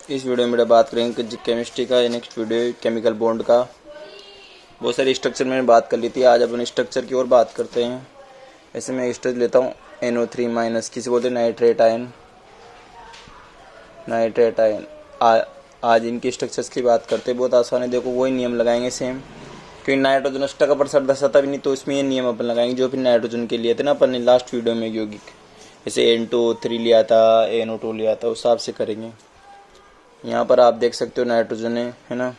इस वीडियो में मेरा बात करेंगे कि केमिस्ट्री का। नेक्स्ट वीडियो केमिकल बॉन्ड का। बहुत सारे स्ट्रक्चर मैंने बात कर ली थी, आज अपन स्ट्रक्चर की ओर बात करते हैं। ऐसे मैं स्ट्रक्चर लेता हूँ NO3-, किसी बोलते हैं नाइट्रेट आयन। आज इनके स्ट्रक्चर्स की बात करते हैं। बहुत आसान है, देखो वही नियम लगाएंगे सेम, क्योंकि नाइट्रोजन अष्टक का परसेंट दर्शाता भी नहीं, तो इसमें ये नियम अपन लगाएंगे जो फिर नाइट्रोजन के लिए थे ना अपन ने लास्ट वीडियो में यौगिक। जैसे N2O3 लिया था, NO2 लिया था, उस हिसाब से करेंगे। यहाँ पर आप देख सकते हो नाइट्रोजन है ना,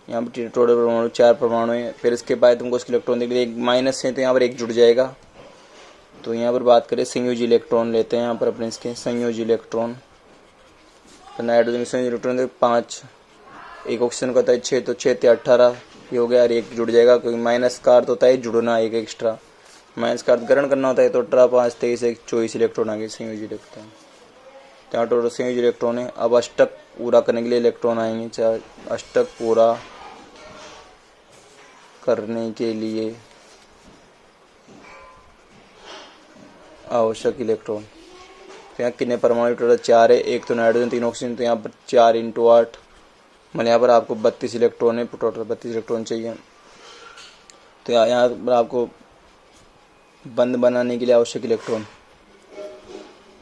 यहाँ पर टोटल परमाणु 4 परमाणु है। फिर इसके बाद तुमको इसके इलेक्ट्रॉन देख एक माइनस है तो यहाँ पर एक जुड़ जाएगा। तो यहाँ पर बात करें संयोजी इलेक्ट्रॉन लेते हैं यहाँ पर अपने इसके संयोजी इलेक्ट्रॉन। तो नाइट्रोजन के संयोजी इलेक्ट्रॉन 5, एक ऑक्सीजन का होता है 6, तो 6 × 18 ये हो गया, और एक जुड़ जाएगा क्योंकि माइनस का अर्थ होता है जुड़ना, एक एक्स्ट्रा। माइनस का अर्थ ग्रहण करना होता है, तो 18, 5, 23, 24 इलेक्ट्रॉन आ गए संयोजी इलेक्ट्रॉन। तो यहाँ टोटल संयोजी इलेक्ट्रॉन है। अब अष्टक पूरा करने के लिए इलेक्ट्रॉन आएंगे, चाहे अष्टक पूरा करने के लिए आवश्यक इलेक्ट्रॉन। तो यहाँ कितने परमाणु टोटल 4 है, एक तो नाइट्रोजन 3 ऑक्सीजन, तो यहाँ पर 4 × 8 मतलब यहाँ पर आपको 32 इलेक्ट्रॉन है, टोटल 32 इलेक्ट्रॉन चाहिए। तो यहाँ पर आपको बंध बनाने के लिए आवश्यक इलेक्ट्रॉन,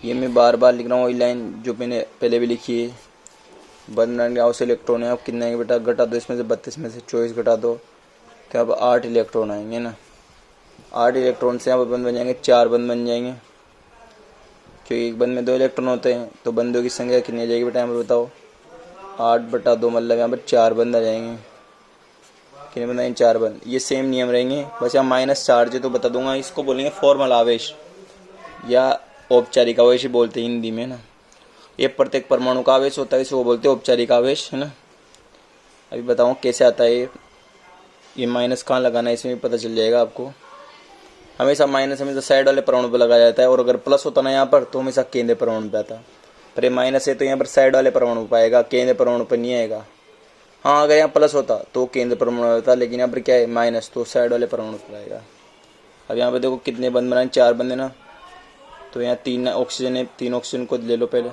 ये मैं बार बार लिख रहा हूँ, वही लाइन जो मैंने पहले भी लिखी है। बंध बनाने के लिए आवश्यक इलेक्ट्रॉन है। आप कितने आएंगे बेटा, घटा दो, इसमें से 32 में से 24 घटा दो, तो यहाँ पर 8 इलेक्ट्रॉन आएंगे ना। 8 इलेक्ट्रॉन से यहाँ पर बंध बन जाएंगे, 4 बंध बन जाएंगे, क्योंकि एक बंध में 2 इलेक्ट्रॉन होते हैं। तो बंधों की संख्या कितनी आ जाएगी बेटा, यहाँ पर बताओ। 8/2 मतलब यहाँ पर 4 बंध आ जाएंगे। कितने बंध आएंगे, 4 बंध। ये सेम नियम रहेंगे, बस यहाँ माइनस चार्ज है तो बता दूंगा। इसको बोलेंगे फॉर्मल आवेश या औपचारिक आवेश बोलते हैं हिंदी में ना। ये प्रत्येक परमाणु का आवेश होता है, इसे वो बोलते हैं औपचारिक आवेश, है ना। अभी बताऊँ कैसे आता है ये माइनस कहाँ लगाना है, इसमें भी पता चल जाएगा आपको। हमेशा माइनस हमेशा साइड वाले परमाणु पर लगाया जाता है, और अगर प्लस होता ना यहाँ पर तो हमेशा केंद्र परमाणु पे आता। पर ये माइनस है तो यहाँ पर साइड वाले परमाणु पर आएगा, केंद्र परमाणु पर नहीं आएगा। हाँ, अगर यहाँ प्लस होता तो केंद्र परमाणु होता, लेकिन यहाँ पर क्या है माइनस, तो साइड वाले परमाणु पर आएगा। अब यहाँ पर देखो कितने बंद बनाए, 4 बंद है ना। तो यहाँ 3 ऑक्सीजन है, 3 ऑक्सीजन को ले लो पहले।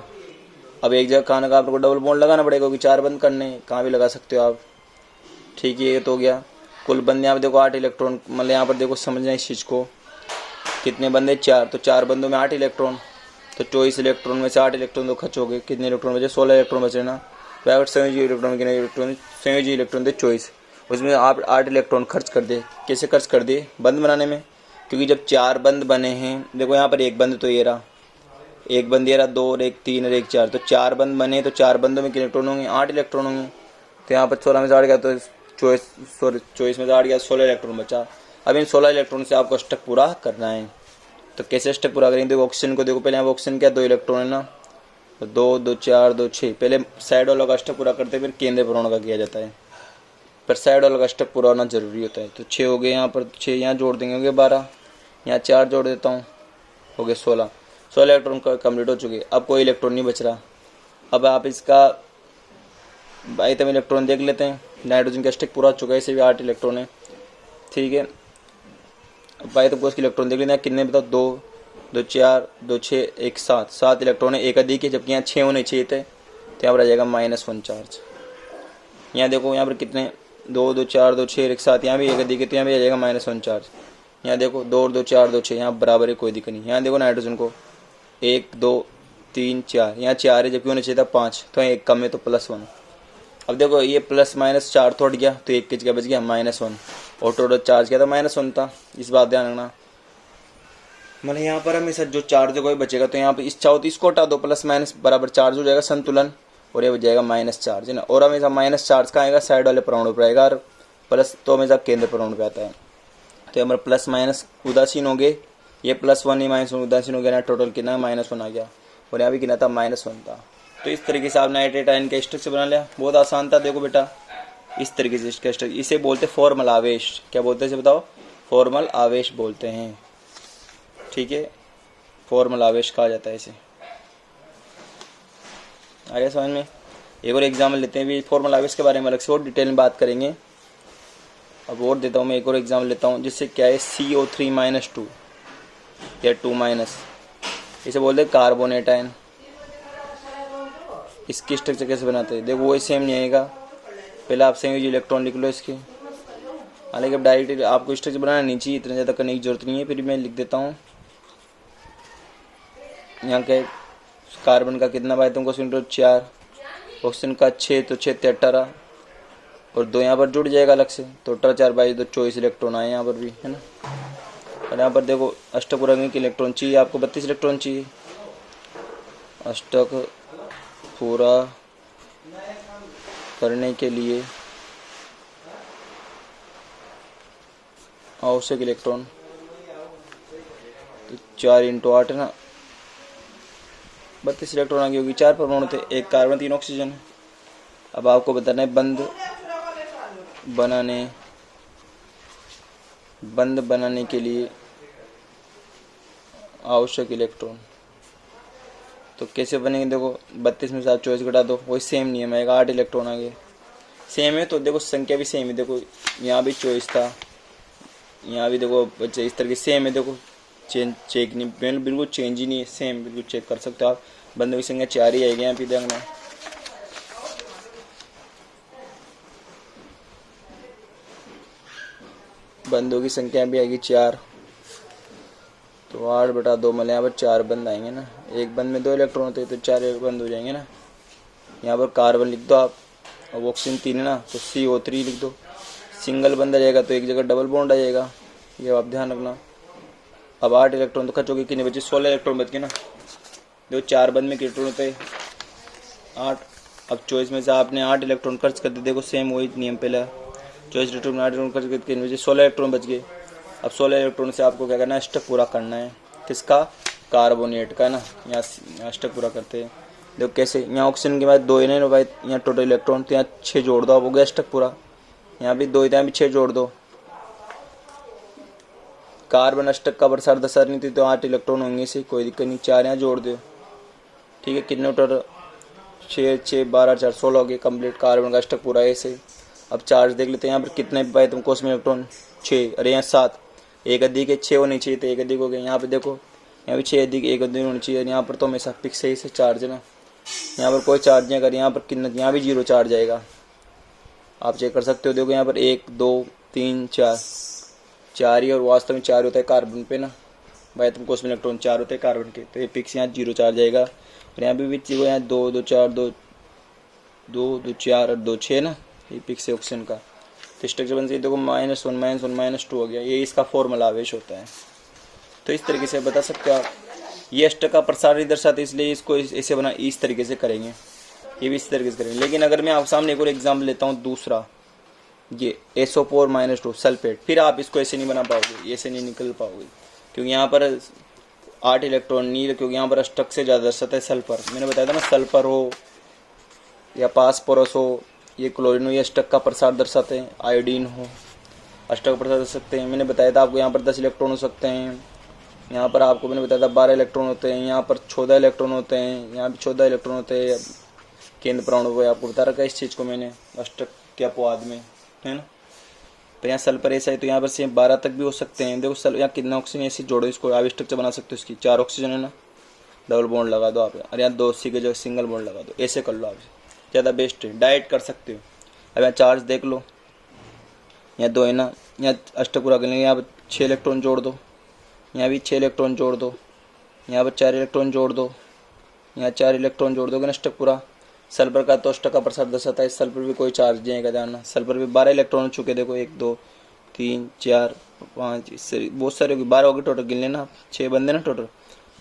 अब एक जगह कहाँ का आपको डबल बॉन्ड लगाना पड़ेगा, क्योंकि 4 बंद करने कहाँ भी लगा सकते हो आप। ठीक है, ये तो हो गया। कुल बंद यहाँ पर देखो 8 इलेक्ट्रॉन, मतलब यहाँ पर देखो समझना इस चीज़ को, कितने बंदे 4, तो 4 बंदों में 8 इलेक्ट्रॉन, तो 24 इलेक्ट्रॉन में से 8 इलेक्ट्रॉन तो खर्च हो गए। कितने इलेक्ट्रॉन बचे, 16 इलेक्ट्रॉन बचे ना। प्राइवेट संयोजी इलेक्ट्रॉन कितने इलेक्ट्रॉन, संयोजी इलेक्ट्रॉन थे 24, उसमें आप 8 इलेक्ट्रॉन खर्च कर दे। कैसे खर्च कर दिए, बंद बनाने में, क्योंकि जब 4 बंद बने हैं, देखो यहाँ पर एक बंद तो ये रहा, एक बंद ये रहा, 2 और 1 3 और 1 4, तो 4 बंद बने, तो 4 बंदों में कितने इलेक्ट्रॉन होंगे, 8 इलेक्ट्रॉन होंगे। तो यहाँ पर 16 में से 8 गया तो 24 में से 8 गया, 16 इलेक्ट्रॉन बचा। अब इन 16 इलेक्ट्रॉन से आपको अष्टक पूरा करना है। तो कैसे अष्टक पूरा करेंगे, देखो ऑक्सीजन को देखो, पहले यहाँ ऑक्सीजन क्या 2 इलेक्ट्रॉन है ना, तो 2 2 4 2 6, पहले साइड वालों का अष्टक पूरा करते हैं, फिर केंद्र परमाणु का किया जाता है। पर साइड वालों का अष्टक पूरा होना जरूरी होता है। तो 6 हो गए यहाँ पर, 6 यहाँ जोड़ देंगे, हो गए 12, यहाँ 4 जोड़ देता हूँ, हो गए 16 इलेक्ट्रॉन कम्प्लीट हो चुके। अब कोई इलेक्ट्रॉन नहीं बच रहा। अब आप इसका आइटम इलेक्ट्रॉन देख लेते हैं। नाइट्रोजन का अष्टक पूरा हो चुका है, इसे भी 8 इलेक्ट्रॉन है, ठीक है। अब आइटम को उसके इलेक्ट्रॉन देख लेते हैं, कितने बताओ, 2 2 4 2 6 1 7 इलेक्ट्रॉन है, एक अधिक है, जबकि यहाँ 6 होने चाहिए थे, तो यहाँ पर आ जाएगा -1 चार्ज। यहाँ देखो यहाँ पर कितने, 2 2 4 2 6 1 7, यहाँ भी एक अधिक है, तो यहाँ भी आ जाएगा -1 चार्ज। यहाँ देखो 2 2 4 2 6, यहाँ बराबर है, कोई दिक्कत नहीं। यहाँ देखो नाइट्रोजन को 1 2 3 4, यहाँ 4 है, जबकि होना चाहिए था 5, तो यहाँ एक कम है, तो +1। अब देखो ये +-4 तो हट गया, तो एक की जगह बच गया -1, और टोटल चार्ज क्या था, -1 था। इस बात ध्यान रखना, मतलब यहाँ पर हमेशा जो चार्ज कोई बचेगा, तो यहाँ पर इच्छा होती इसको हटा दो, +- बराबर चार्ज हो जाएगा संतुलन, और ये बच जाएगा माइनस चार्ज, है ना। और हमेशा माइनस चार्ज का आएगा साइड वाले परमाणु पर आएगा, और प्लस तो हमेशा केंद्र परमाणु पे आता है। तो हमारे +- उदासीन हो गए, ये +1 ही -1 उदासीन हो गया ना, टोटल कितना -1 आ गया, और यहाँ भी कितना था -1 था। तो इस तरीके से आप नाइट्रेट आयन का स्ट्रक्चर बना लिया, बहुत आसान था। देखो बेटा इस तरीके से इसका स्ट्रक्चर, इसे बोलते फॉर्मल आवेश। क्या बोलते हैं इसे बताओ, फॉर्मल आवेश बोलते हैं, ठीक है। फॉर्मल आवेश कहा जाता है इसे, आ गया समझ में। एक और एग्जाम्पल लेते हैं, भी फॉर्मल आवेश के बारे में अलग से और डिटेल में बात करेंगे। अब और देता हूँ मैं एक और एग्जाम्पल लेता हूँ, जिससे क्या है CO3-2 या 2-, इसे बोलते हैं कार्बोनेट आयन। इसकी स्ट्रक्चर कैसे बनाते हैं देखो, वही सेम नहीं आएगा। पहले आप संयोजी इलेक्ट्रॉन लिख लो इसके। हालांकि अब डायरेक्ट आपको स्ट्रक्चर बनाना नहीं चाहिए, इतना ज़्यादा करने की जरूरत नहीं है, फिर मैं लिख देता हूँ। यहाँ के कार्बन का कितना बाय तुमको 4, ऑक्सीजन का 6, तो 6 18, और 2 यहाँ पर जुड़ जाएगा अलग से, तो 4 बाई 2 24 इलेक्ट्रॉन आए यहाँ पर भी, है ना। और यहाँ पर देखो अष्टक पूरा करने के इलेक्ट्रॉन चाहिए आपको, 32 इलेक्ट्रॉन चाहिए। अष्टक पूरा करने के लिए आवश्यक इलेक्ट्रॉन, तो 4 × 8 है ना, 32 इलेक्ट्रॉन आ गई होगी। 4 परमाणु थे, 1 कार्बन 3 ऑक्सीजन है। अब आपको बताना है बंध बनाने के लिए आवश्यक इलेक्ट्रॉन, तो कैसे बनेंगे देखो, 32 में से आप 24 घटा दो, वही सेम नियम आएगा, 8 इलेक्ट्रॉन आ गए। सेम है तो देखो संख्या भी सेम है, देखो यहाँ भी 24 था, यहाँ भी देखो बच्चे इस तरह की सेम है। देखो चेक नहीं, बिल्कुल चेंज ही नहीं है, सेम बिल्कुल चेक कर सकते हो आप। बंधों की संख्या 4 ही आएगी यहाँ पे देखना। बंधों की संख्या भी आएगी 4, तो 8/2 मतलब यहाँ पर 4 बंद आएंगे ना। एक बंद में 2 इलेक्ट्रॉन होते हैं, तो 4 बंद हो जाएंगे ना। यहाँ पर कार्बन लिख दो आप, अब ऑक्सीजन 3 है ना, तो CO3 लिख दो। सिंगल बंद आ जाएगा तो एक जगह डबल बॉन्ड आ जाएगा, ये आप ध्यान रखना। अब 8 इलेक्ट्रॉन तो खर्च हो गए, कितने बचे, 16 इलेक्ट्रॉन बच गए ना। देखो 4 बंद में इलेक्ट्रॉन होते हैं 8, अब 24 में से आपने 8 इलेक्ट्रॉन खर्च कर दिए। देखो सेम वही नियम पहला, 24 इलेक्ट्रॉन 8 इलेक्ट्रॉन खर्च करके कितने बचे, 16 इलेक्ट्रॉन बच गए। अब 16 इलेक्ट्रॉन से आपको क्या करना है, अष्टक पूरा करना है। किसका, कार्बोनेट का ना। यहाँ अष्टक पूरा करते हैं, देखो कैसे। यहाँ ऑक्सीजन के बाद 2 है ना भाई, यहाँ टोटल इलेक्ट्रॉन, तो यहाँ 6 जोड़ दो, अब हो गया अष्टक पूरा। यहाँ भी 2 यहाँ भी 6 जोड़ दो। कार्बन अष्टक का प्रसार 10 नहीं थी, तो 8 इलेक्ट्रॉन होंगे इसे, कोई दिक्कत नहीं। 4 यहाँ जोड़ दो, ठीक है। कितने टोटल, 6 6 12 4 16 हो गए कंप्लीट। कार्बन का अष्टक पूरा ऐसे। अब चार्ज देख लेते हैं, यहाँ पर कितने पाए तुमको उसमें इलेक्ट्रॉन, 6, अरे यहाँ 7, एक अधिक है, 6 होने चाहिए, तो एक अधिक हो गए। यहाँ पे देखो, यहाँ भी 6 अधिक, एक अधिक होनी चाहिए। यहाँ पर तो हमेशा फिक्स सही से चार्ज है ना, यहाँ पर कोई चार्ज नहीं। अगर यहाँ पर कितना, यहाँ भी 0 चार्ज आएगा, आप चेक कर सकते हो। देखो यहाँ पर 1 2 3 4 ही, और वास्तव में 4 होता है कार्बन पे ना भाई, तुमको उसमें इलेक्ट्रॉन 4 होते हैं कार्बन के, तो ये फिक्स यहाँ 0 चार्ज आएगा। और यहाँ भी देखो, यहाँ 2 2 4 2 2 2 4 और 2 6 ना, ये फिक्स है ऑक्सीजन का। तो स्ट्रक्चर बन से देखो -1 -1 -2 हो गया, ये इसका फॉर्मूला आवेश होता है। तो इस तरीके से बता सकते हो आप। ये अष्टक का प्रसार नहीं दर्शाते, इसलिए इसको ऐसे बना, इस तरीके से करेंगे, ये भी इस तरीके से करेंगे। लेकिन अगर मैं आप सामने एक और एग्जाम्पल लेता हूँ दूसरा, ये SO4 - 2 सल्फेट, फिर आप इसको ऐसे नहीं बना पाओगे, ऐसे नहीं निकल पाओगे, क्योंकि यहाँ पर 8 इलेक्ट्रॉन नहीं, क्योंकि यहाँ पर अष्टक से ज़्यादा दर्शाता है सल्फर। मैंने बताया था ना, सल्फर हो या फास्फोरस हो, ये क्लोरीन हो, ये अष्टक का प्रसार दर्शाते हैं। आयोडीन हो, अष्टक का प्रसार दर्शा सकते हैं। मैंने बताया था आपको, यहाँ पर 10 इलेक्ट्रॉन हो सकते हैं, यहाँ पर आपको मैंने बताया था 12 इलेक्ट्रॉन होते हैं, यहाँ पर 14 इलेक्ट्रॉन होते हैं, यहाँ भी 14 इलेक्ट्रॉन होते हैं। केंद्र परमाणु को आपको बता रखा है इस चीज़ को मैंने, अष्टक के अपवाद में, है ना। तो यहाँ सल्फर ऐसा है, तो यहाँ पर से 12 तक भी हो सकते हैं। देखो यहाँ कितना ऑक्सीजन ऐसे जोड़ो, इसको आप स्ट्रक्चर बना सकते हो इसकी। 4 ऑक्सीजन है ना, डबल बॉन्ड लगा दो आप, और यहाँ 2 सी के जो सिंगल बॉन्ड लगा दो, ऐसे कर लो आप, ज़्यादा बेस्ट है, डायरेक्ट कर सकते हो। अब यहाँ चार्ज देख लो, यहाँ 2 है ना, यहाँ अष्टक पूरा कर लेंगे, यहाँ पर 6 इलेक्ट्रॉन जोड़ दो, यहाँ भी 6 इलेक्ट्रॉन जोड़ दो, यहाँ पर 4 इलेक्ट्रॉन जोड़ दो, यहाँ 4 इलेक्ट्रॉन जोड़ दोगे ना, अष्टक पूरा। सल्फर का तो अष्टक का प्रसार दर्शाता है, सल्फर भी कोई चार्ज नहीं आएगा, जानना। सल्फर भी 12 इलेक्ट्रॉन हो चुके, देखो 1 2 3 4 5, इससे बहुत सारे होगी, 12 हो गए टोटल, गिन लेना, 6 बंदे ना टोटल,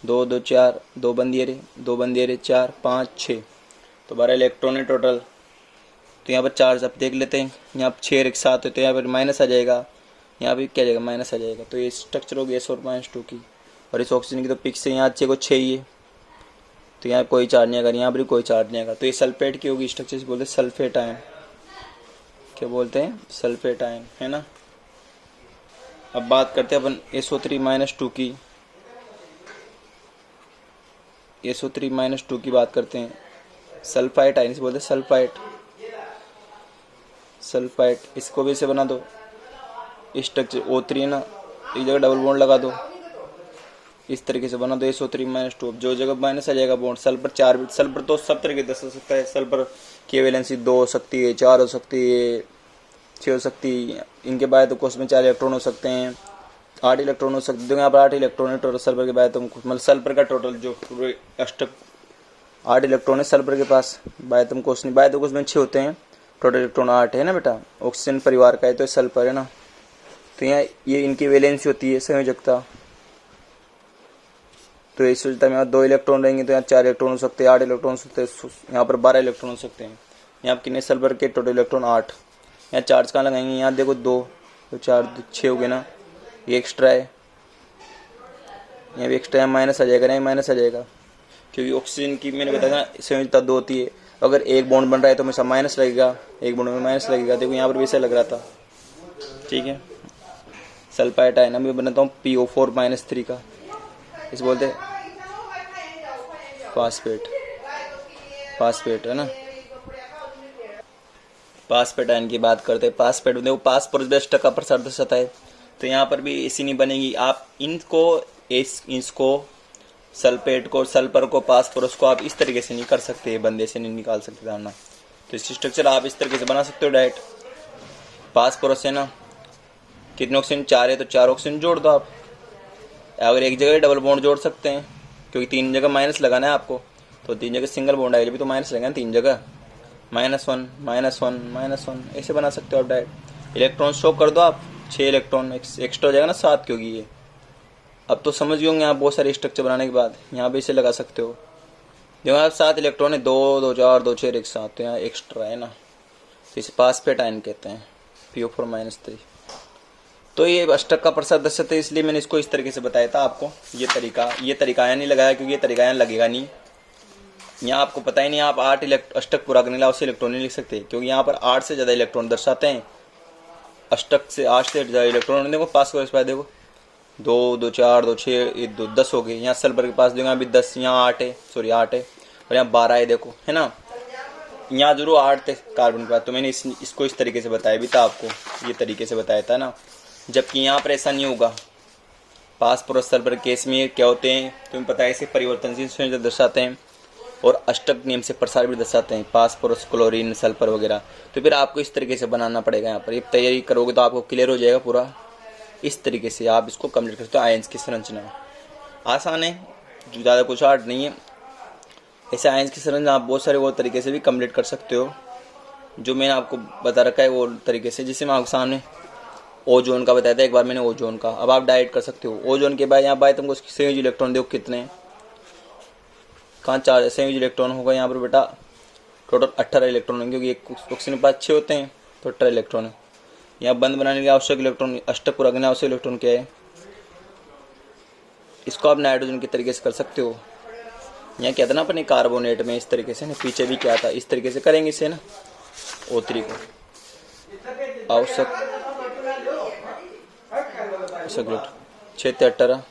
2 2 4, 2 बंदिए रे, 2 बंदिए रे, 4 5 6, तो 12 इलेक्ट्रॉन है टोटल। तो यहाँ पर चार्ज अब देख लेते हैं, यहाँ 6 एक साथ होते हैं, यहाँ पर माइनस आ जाएगा, यहाँ भी क्या जाएगा, माइनस आ जाएगा। तो ये स्ट्रक्चर हो गया SO4 - 2 की। और इस ऑक्सीजन की तो पिक से यहाँ 6 को 6 ही है, तो यहाँ कोई चार्ज नहीं आएगा, यहाँ पर कोई चार्ज नहीं आएगा। तो ये सल्फेट की होगी स्ट्रक्चर, से बोलते हैं सल्फेट आयन, क्या बोलते हैं, सल्फेट आयन, है ना। अब बात करते हैं अपन SO3 - 2 की, SO3 - 2 की बात करते हैं। सल्फाइट आयन से बोलते हैं, सल्फाइट, इसको भी ऐसे बना दो, स्ट्रक्चर O3 है ना, एक जगह डबल बॉन्ड लगा दो, इस तरीके से बना तो SO3-2। जो जगह माइनस आ जाएगा बॉन्ड सल्फर 4, सल्फर तो सब तरीके से हो सकता है। सल्फर की वैलेंसी 2 हो सकती है, 4 हो सकती है, 6 हो सकती है। इनके बाद तो कोर्स में 4 इलेक्ट्रॉन हो सकते हैं, 8 इलेक्ट्रॉन हो सकते हैं। यहाँ पर 8 इलेक्ट्रॉन है टोटल सल्फर के बाद, तो मतलब सल्फर का टोटल जो पूरे अष्टक 8 इलेक्ट्रॉन है सल्फर के पास। बायतम कोर्स नहीं, बायतम कोर्स में 6 होते हैं, टोटल इलेक्ट्रॉन 8 है ना बेटा। ऑक्सीजन परिवार का है तो सल्फर है ना। तो यहाँ ये इनकी वैलेंसी होती है संयोजकता। तो इस में यहाँ 2 इलेक्ट्रॉन रहेंगे तो यहाँ 4 इलेक्ट्रॉन हो सकते हैं, 8 इलेक्ट्रॉन हो सकते हैं, यहाँ पर 12 इलेक्ट्रॉन हो सकते हैं। यहाँ पर कितने सल्फर के टोटल इलेक्ट्रॉन 8। यहाँ चार्ज कहाँ लगाएंगे, यहाँ देखो 2 तो 4 6 हो गए ना, ये एक्स्ट्रा है, यहाँ भी एक्स्ट्रा है, माइनस आ जाएगा ना, माइनस आ जाएगा क्योंकि ऑक्सीजन की मैंने बताया ना संयोजकता 2 होती है। अगर एक बॉन्ड बन रहा है तो हमेशा माइनस लगेगा, एक बॉन्ड में माइनस लगेगा। देखो यहाँ पर भी ऐसा लग रहा था, ठीक है। सल्फाइड आयन मैं बनाता हूँ PO4-3 का, इसे बोलते हैं फास्फेट, फास्फेट है ना। फास्फेट आयन की बात करते हैं। फास्फेट देखो फास्फोरस भी अष्टक का प्रसार दर्शाता है, तो यहाँ पर भी ऐसी नहीं बनेगी। आप इसको सल्फेट को, सल्फर को, फास्फोरस को आप इस तरीके से नहीं कर सकते, बंदे से नहीं निकाल सकते धारणा। तो इसकी स्ट्रक्चर आप इस तरीके से बना सकते हो डायरेक्ट। फास्फोरस है ना, कितने ऑक्सीजन 4 है तो 4 ऑक्सीजन जोड़ दो आप। अगर एक जगह डबल बॉन्ड जोड़ सकते हैं क्योंकि 3 जगह माइनस लगाना है आपको, तो 3 जगह सिंगल बॉन्ड आएगा भी तो माइनस लगाना 3 जगह, -1 -1 -1 ऐसे बना सकते हो आप डायरेक्ट। इलेक्ट्रॉन शो कर दो आप, 6 इलेक्ट्रॉन एक्स्ट्रा हो जाएगा ना 7, क्योंकि ये अब तो समझ गए होंगे आप बहुत सारे स्ट्रक्चर बनाने के बाद। यहाँ पे इसे लगा सकते हो। देखो आप 7 इलेक्ट्रॉन है, 2 2 4 2 6 1 7, तो यहाँ एक्स्ट्रा है ना, तो इसे फास्फेट आयन कहते हैं, PO4-3। तो ये अष्टक का प्रसार दर्शाता है, इसलिए मैंने इसको इस तरीके से बताया था आपको। ये तरीका यहाँ नहीं लगाया क्योंकि ये तरीका यहाँ लगेगा नहीं। यहाँ आपको पता ही नहीं, आप 8 अष्टक पूरा करने लाओ से इलेक्ट्रॉन नहीं लिख सकते क्योंकि यहाँ पर 8 से ज़्यादा इलेक्ट्रॉन दर्शाते हैं। अष्टक से 8 से ज़्यादा इलेक्ट्रॉन देखो पास करो, इस बार देखो 2 2 4 2 6 2 10 हो गए। यहाँ सल्फर के पास देखो यहाँ भी 10, यहाँ 8 है, सॉरी 8 है, और यहाँ 12 है, देखो है ना। यहाँ जरूर 8 थे कार्बन के पास, तो मैंने इसको इस तरीके से बताया भी था आपको, ये तरीके से बताया था ना। जबकि यहाँ पर ऐसा नहीं होगा। फास्फोरस सल्फर केस में क्या होते हैं तुम्हें पता है, इसे परिवर्तनशील संयोजक दर्शाते हैं और अष्टक नियम से प्रसार भी दर्शाते हैं, फास्फोरस, क्लोरीन, सल्फर वगैरह। तो फिर आपको इस तरीके से बनाना पड़ेगा। यहाँ पर ये तैयारी करोगे तो आपको क्लियर हो जाएगा पूरा। इस तरीके से आप इसको कंप्लीट कर सकते हो। आयंस की संरचना आसान है, ज़्यादा कुछ हार्ड नहीं है। ऐसे आयंस की संरचना आप बहुत सारे और तरीके से भी कंप्लीट कर सकते हो, जो मैंने आपको बता रखा है वो तरीके से। जिससे मैं आपके सामने ओजोन का बताया था एक बार मैंने, ओजोन का अब आप डायरेक्ट कर सकते हो। ओजोन के बाद यहाँ बाय तुमको संयोजी इलेक्ट्रॉन देखो कितने हैं, कहाँ 4 संयोजी इलेक्ट्रॉन होगा यहाँ पर बेटा, टोटल 18 इलेक्ट्रॉन होंगे क्योंकि एक ऑक्सीजन के पास 6 होते हैं तो 18 इलेक्ट्रॉन है। यहाँ बंद बनाने के लिए आवश्यक इलेक्ट्रॉन, अष्टक पूरा करने आवश्यक इलेक्ट्रॉन क्या है, इसको आप नाइट्रोजन के तरीके से कर सकते हो। यहाँ क्या था ना अपने कार्बोनेट में इस तरीके से ना, पीछे भी क्या था इस तरीके से करेंगे इसे ना, O3 को आवश्यक 6 से 18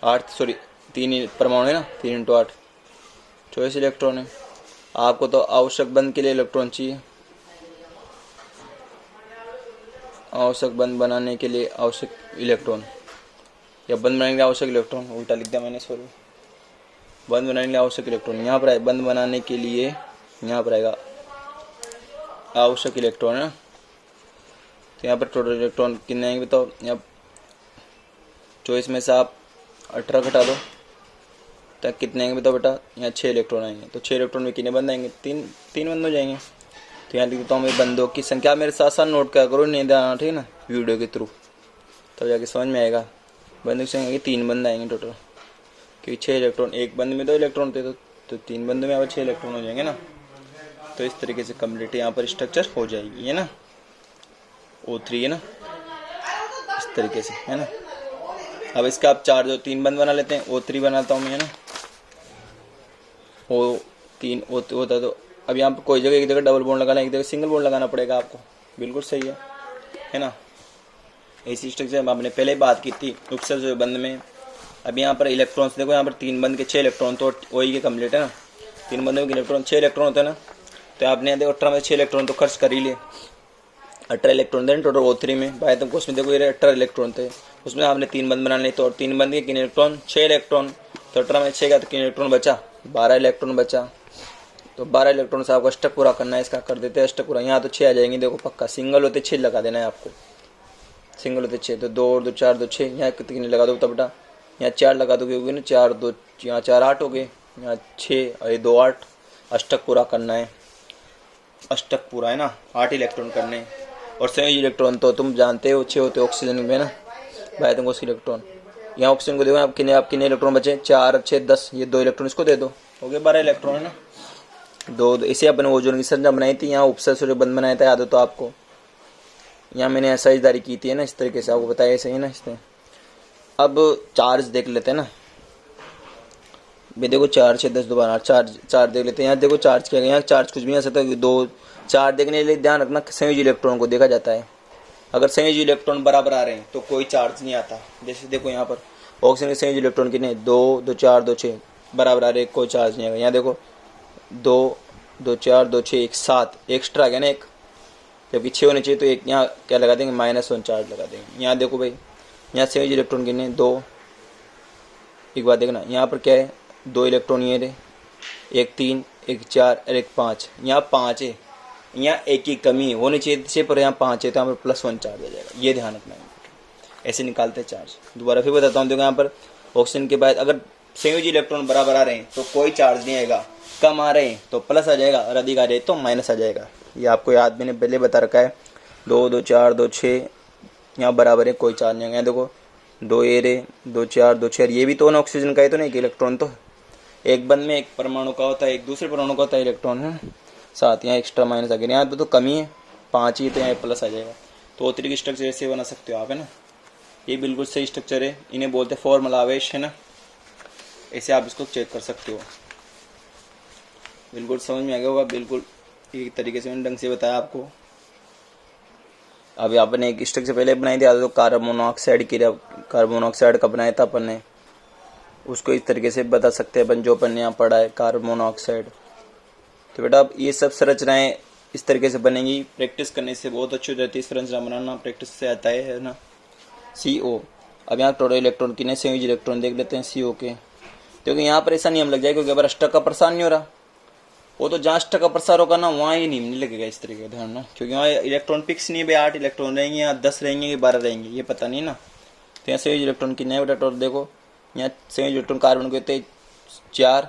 8 सॉरी 3 परमाणु है ना, 3 × 8 24 इलेक्ट्रॉन है। आपको तो आवश्यक बंद के लिए इलेक्ट्रॉन चाहिए, आवश्यक बंद बनाने के लिए आवश्यक इलेक्ट्रॉन, या बंद बनाने के लिए आवश्यक इलेक्ट्रॉन, उल्टा लिख दिया मैंने सॉरी। बंद बनाने के लिए आवश्यक इलेक्ट्रॉन यहाँ पर आए, बंद बनाने के लिए यहाँ पर आएगा आवश्यक इलेक्ट्रॉन है ना। तो यहाँ पर टोटल इलेक्ट्रॉन कितने आएंगे बताओ, यहाँ 24 में से आप 18 घटा दो तो कितने आएंगे बताओ बेटा, यहाँ 6 इलेक्ट्रॉन आएंगे। तो 6 इलेक्ट्रॉन में कितने बंद आएंगे, 3 बंद हो जाएंगे। तो यहाँ लिख देता हूँ मैं बंदों की संख्या, मेरे साथ साथ नोट क्या करो, नहीं देना ठीक है ना वीडियो के थ्रू, तब जाके समझ में आएगा। बंदों की संख्या 3 बंद आएंगे टोटल, क्योंकि 6 इलेक्ट्रॉन, एक बंद में 2 इलेक्ट्रॉन थे तो 3 बंदों में यहाँ पर 6 इलेक्ट्रॉन हो जाएंगे ना। तो इस तरीके से कम्प्लीट यहाँ पर स्ट्रक्चर हो जाएगी है ना, O3 है ना, इस तरीके से है ना। अब इसका आप 4 जो 3 बंद बना लेते हैं, O3 बनाता हूँ मैं है ना, O3 होता है। तो अब यहाँ पर कोई जगह एक जगह डबल बॉन्ड लगाना, एक जगह सिंगल बॉन्ड लगाना पड़ेगा आपको, बिल्कुल सही है ना। ऐसी स्ट्रक्चर आपने पहले ही बात की थी उपसर्ग बंद में। अब यहाँ पर इलेक्ट्रॉन्स देखो, यहाँ पर 3 बंद के 6 इलेक्ट्रॉन तो OE के कम्प्लीट है ना। 3 बंदों के इलेक्ट्रॉन 6 इलेक्ट्रॉन होते हैं ना, तो आपने देखो 18 में 6 इलेक्ट्रॉन तो खर्च कर ही लिए। 18 इलेक्ट्रॉन थे टोटल O3 में। भाई तुमको उसमें देखो ये 18 इलेक्ट्रॉन थे, उसमें आपने 3 बंद बनाने, तो और 3 बंद के कितने इलेक्ट्रॉन, 6 इलेक्ट्रॉन। तो 18 में 6 का तो कितने इलेक्ट्रॉन बचा, 12 इलेक्ट्रॉन बचा। तो 12 इलेक्ट्रॉन से आपको अष्टक पूरा करना है, इसका कर देते हैं अष्टक पूरा। यहाँ तो 6 आ जाएंगे देखो पक्का, सिंगल होते 6 लगा देना है आपको, सिंगल होते 6। तो 2 और 2 4 2 6, यहाँ कितने लगा दो तब बेटा, यहाँ 4 लगा दोगे होगी ना, 4 2 यहाँ 4 8 हो गए, यहाँ 6 और ये 2 8। अष्टक पूरा करना है, अष्टक पूरा है ना, 8 इलेक्ट्रॉन करने हैं। और संयोजी इलेक्ट्रॉन तो तुम जानते हो 6 होते ऑक्सीजन में ना भाई, तुमको उसके इलेक्ट्रॉन। यहाँ ऑक्सीजन को देखो आप कितने इलेक्ट्रॉन बचे, 4 6 10, ये 2 इलेक्ट्रॉन इसको दे दो, हो गए 12 इलेक्ट्रॉन है ना। दो इसे अपने ओजोन की संरचना बनाई थी, यहाँ उपसर्ग बंद बनाया था, याद हो तो आपको। यहाँ मैंने ऐसाइजदारी की थी ना, इस तरीके से आपको बताया सही ना इसने। अब चार्ज देख लेते हैं ना भाई, देखो 4 6 10 दोबारा चार्ज देख लेते हैं। यहाँ देखो चार्ज क्या है, यहाँ चार्ज कुछ भी नहीं आ सकता, 2 चार्ज देखने के लिए ध्यान रखना संयोजी इलेक्ट्रॉन को देखा जाता है। अगर संयोजी इलेक्ट्रॉन बराबर आ रहे हैं तो कोई चार्ज नहीं आता। जैसे देखो यहाँ पर ऑक्सीजन के संयोजी इलेक्ट्रॉन कितने, 2 2 4 2 6 बराबर आ रहे, कोई चार्ज नहीं आएगा। यहाँ देखो 2 2 4 2 6 1 7 एक्स्ट्रा आ गया ना एक, जबकि 6 होने चाहिए तो एक यहाँ क्या लगा देंगे, -1 चार्ज लगा देंगे। यहाँ देखो भाई, यहाँ संयोजी इलेक्ट्रॉन कितने, 2। एक बात देखना, यहाँ पर क्या है, 2 इलेक्ट्रॉन ये रहे, एक 3 एक 4 और एक 5, यहाँ 5 है, यहाँ एक की कमी होनी चाहिए 6 पर, यहाँ 5 है तो यहाँ पर +1 चार्ज आ जाएगा। ये ध्यान रखना है, ऐसे निकालते हैं चार्ज। दोबारा फिर बताता हूँ, देखो यहाँ पर ऑक्सीजन के बाद अगर संयोजी इलेक्ट्रॉन बराबर आ रहे हैं तो कोई चार्ज नहीं आएगा, कम आ रहे हैं तो प्लस आ जाएगा और अधिक आ रहे हैं तो माइनस आ जाएगा। ये आपको याद मैंने पहले बता रखा है। 2 2 4 2 6 यहाँ बराबर है, कोई चार्ज नहीं आएगा। यहाँ देखो 2 ए रे 2 4 2 6, ये भी तो ना ऑक्सीजन का ही तो नहीं, एक इलेक्ट्रॉन तो एक बंद में एक परमाणु का होता है, एक दूसरे परमाणु का होता है इलेक्ट्रॉन है। 7 यहाँ एक्स्ट्रा माइनस आ गया, यहाँ पे तो कमी है 5 ही, तो यहाँ प्लस आ जाएगा। तो O3 की स्ट्रक्चर ऐसे बना सकते हो आप है ना, ये बिल्कुल सही स्ट्रक्चर है, इन्हें बोलते हैं फॉर्मूला आवेश है ना, ऐसे आप इसको चेक कर सकते हो। बिल्कुल समझ में आ गया होगा, बिल्कुल एक तरीके से मैंने ढंग से बताया आपको। अभी आपने एक स्ट्रक्चर पहले बनाई थी, तो कार्बन मोनोऑक्साइड का बनाया था अपन ने, उसको इस तरीके से बता सकते हैं अपन, जो अपन ने यहाँ पढ़ा है कार्बन मोनोऑक्साइड। तो बेटा अब ये सब संरचनाएं इस तरीके से बनेंगी, प्रैक्टिस करने से बहुत अच्छी हो जाती है संरचना बनाना, प्रैक्टिस से आता है ना। CO, अब यहाँ टोटल इलेक्ट्रॉन कितने, संयोजी इलेक्ट्रॉन देख लेते हैं CO के। क्योंकि यहाँ पर ऐसा नियम लग जाएगा, क्योंकि अगर अष्टक का प्रसार नहीं हो रहा, वो तो जहाँ अष्टक का प्रसार होगा ना वहाँ ये नियम नहीं लगेगा इस तरीके का, ध्यान ना, क्योंकि वहाँ इलेक्ट्रॉन फिक्स नहीं है भाई, 8 इलेक्ट्रॉन रहेंगे या 10 रहेंगे या 12 रहेंगे, ये पता नहीं ना। तो यहाँ संयोजी इलेक्ट्रॉन कितने है बेटा टोटल, देखो यहाँ संयोजी इलेक्ट्रॉन कार्बन के होते 4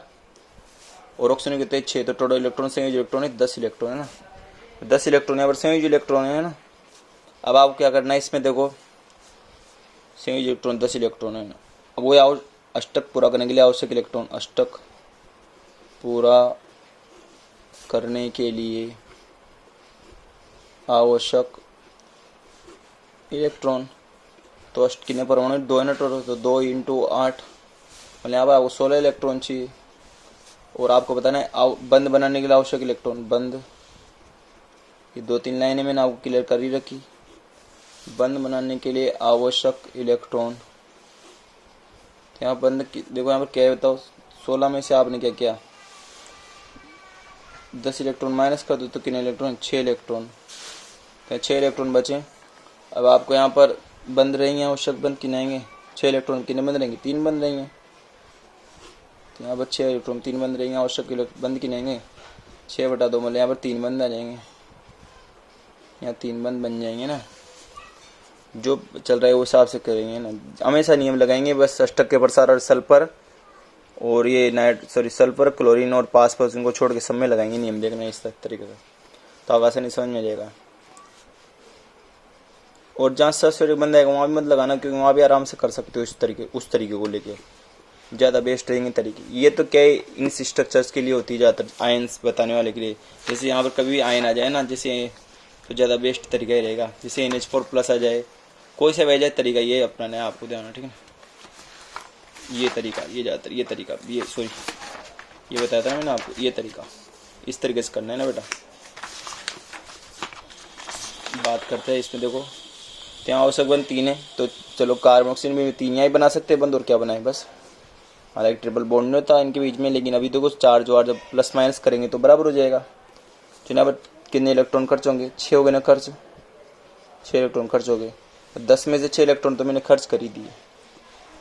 और ऑक्सीजन के होते 6, तो टोटल इलेक्ट्रॉन संयोजी इलेक्ट्रॉन है 10 इलेक्ट्रॉन है ना, 10 इलेक्ट्रॉन यहाँ पर संयोजी इलेक्ट्रॉन है ना। अब आपको क्या करना है, इसमें देखो संयोजी इलेक्ट्रॉन 10 इलेक्ट्रॉन है ना। अब वो अष्टक पूरा करने के लिए आवश्यक इलेक्ट्रॉन, अष्टक पूरा करने के लिए आवश्यक इलेक्ट्रॉन, तो अष्ट कितने परमाणु, 2 है ना टोटल, तो 2 × 8, मतलब यहाँ पर आपको 16 इलेक्ट्रॉन चाहिए। और आपको बताना है बंद बनाने के लिए आवश्यक इलेक्ट्रॉन, बंद, ये 2-3 लाइनें मैंने आपको क्लियर कर ही रखी, बंद बनाने के लिए आवश्यक इलेक्ट्रॉन। तो यहाँ बंद देखो यहाँ पर क्या बताओ, 16 में से आपने क्या किया, 10 इलेक्ट्रॉन माइनस कर दो तो कितने इलेक्ट्रॉन, 6 इलेक्ट्रॉन, 6 इलेक्ट्रॉन बचे। अब आपको यहाँ पर बंद रहेंगे आवश्यक बंद कितने आएंगे, 6 इलेक्ट्रॉन कितने बंद रहेंगे, 3 बंद रहेंगे। तो यहाँ पर 6 इलेक्ट्रॉन 3 बंद रहेंगे, आवश्यक बंद कितने आएंगे, 6/2, मतलब यहाँ पर 3 बंद आ जाएंगे, यहाँ 3 बंद बन जाएंगे ना। जो चल रहा है वो हिसाब से करेंगे ना, हमेशा नियम लगाएंगे बस, अष्टक के प्रसार और सल्फर और ये सल्फर क्लोरीन और फास्फोरस इनको छोड़ के सब में लगाएंगे नियम, देखना इस तरीके से, तो आप आसानी समझ में आ जाएगा। और जहाँ सबसे बंद आएगा वहाँ भी मत लगाना, क्योंकि वहाँ भी आराम से कर सकते हो उस तरीके को लेके, ज़्यादा बेस्ट रहेंगे तरीके। ये तो क्या इन स्ट्रक्चर्स के लिए होती है ज़्यादातर, आयन्स बताने वाले के लिए। जैसे यहाँ पर कभी भी आयन आ जाए ना, जैसे तो ज़्यादा बेस्ट तरीका ही रहेगा, जैसे NH4+ आ जाए, कोई सा वजह तरीका ये अपनाना है आपको, ध्यान, ठीक है। ये तरीका, ये ज़्यादातर ये तरीका, ये बताया था मैंने आपको, ये तरीका इस तरीके से करना है ना बेटा। बात करते हैं इसमें, देखो यहाँ आवश्यक बंद 3 है, तो चलो कार्बोक्सिल में 3 यहाँ ही बना सकते हैं बंद, और क्या बनाए बस, हालांकि ट्रिपल बॉन्ड नहीं होता इनके बीच में, लेकिन अभी देखो चार्ज वार्ज जब प्लस माइनस करेंगे तो बराबर हो जाएगा। तो यहाँ पर कितने इलेक्ट्रॉन खर्च होंगे, 6 हो गए ना खर्च, 6 इलेक्ट्रॉन खर्च हो गए। 10 में से 6 इलेक्ट्रॉन तो मैंने खर्च कर ही दिए।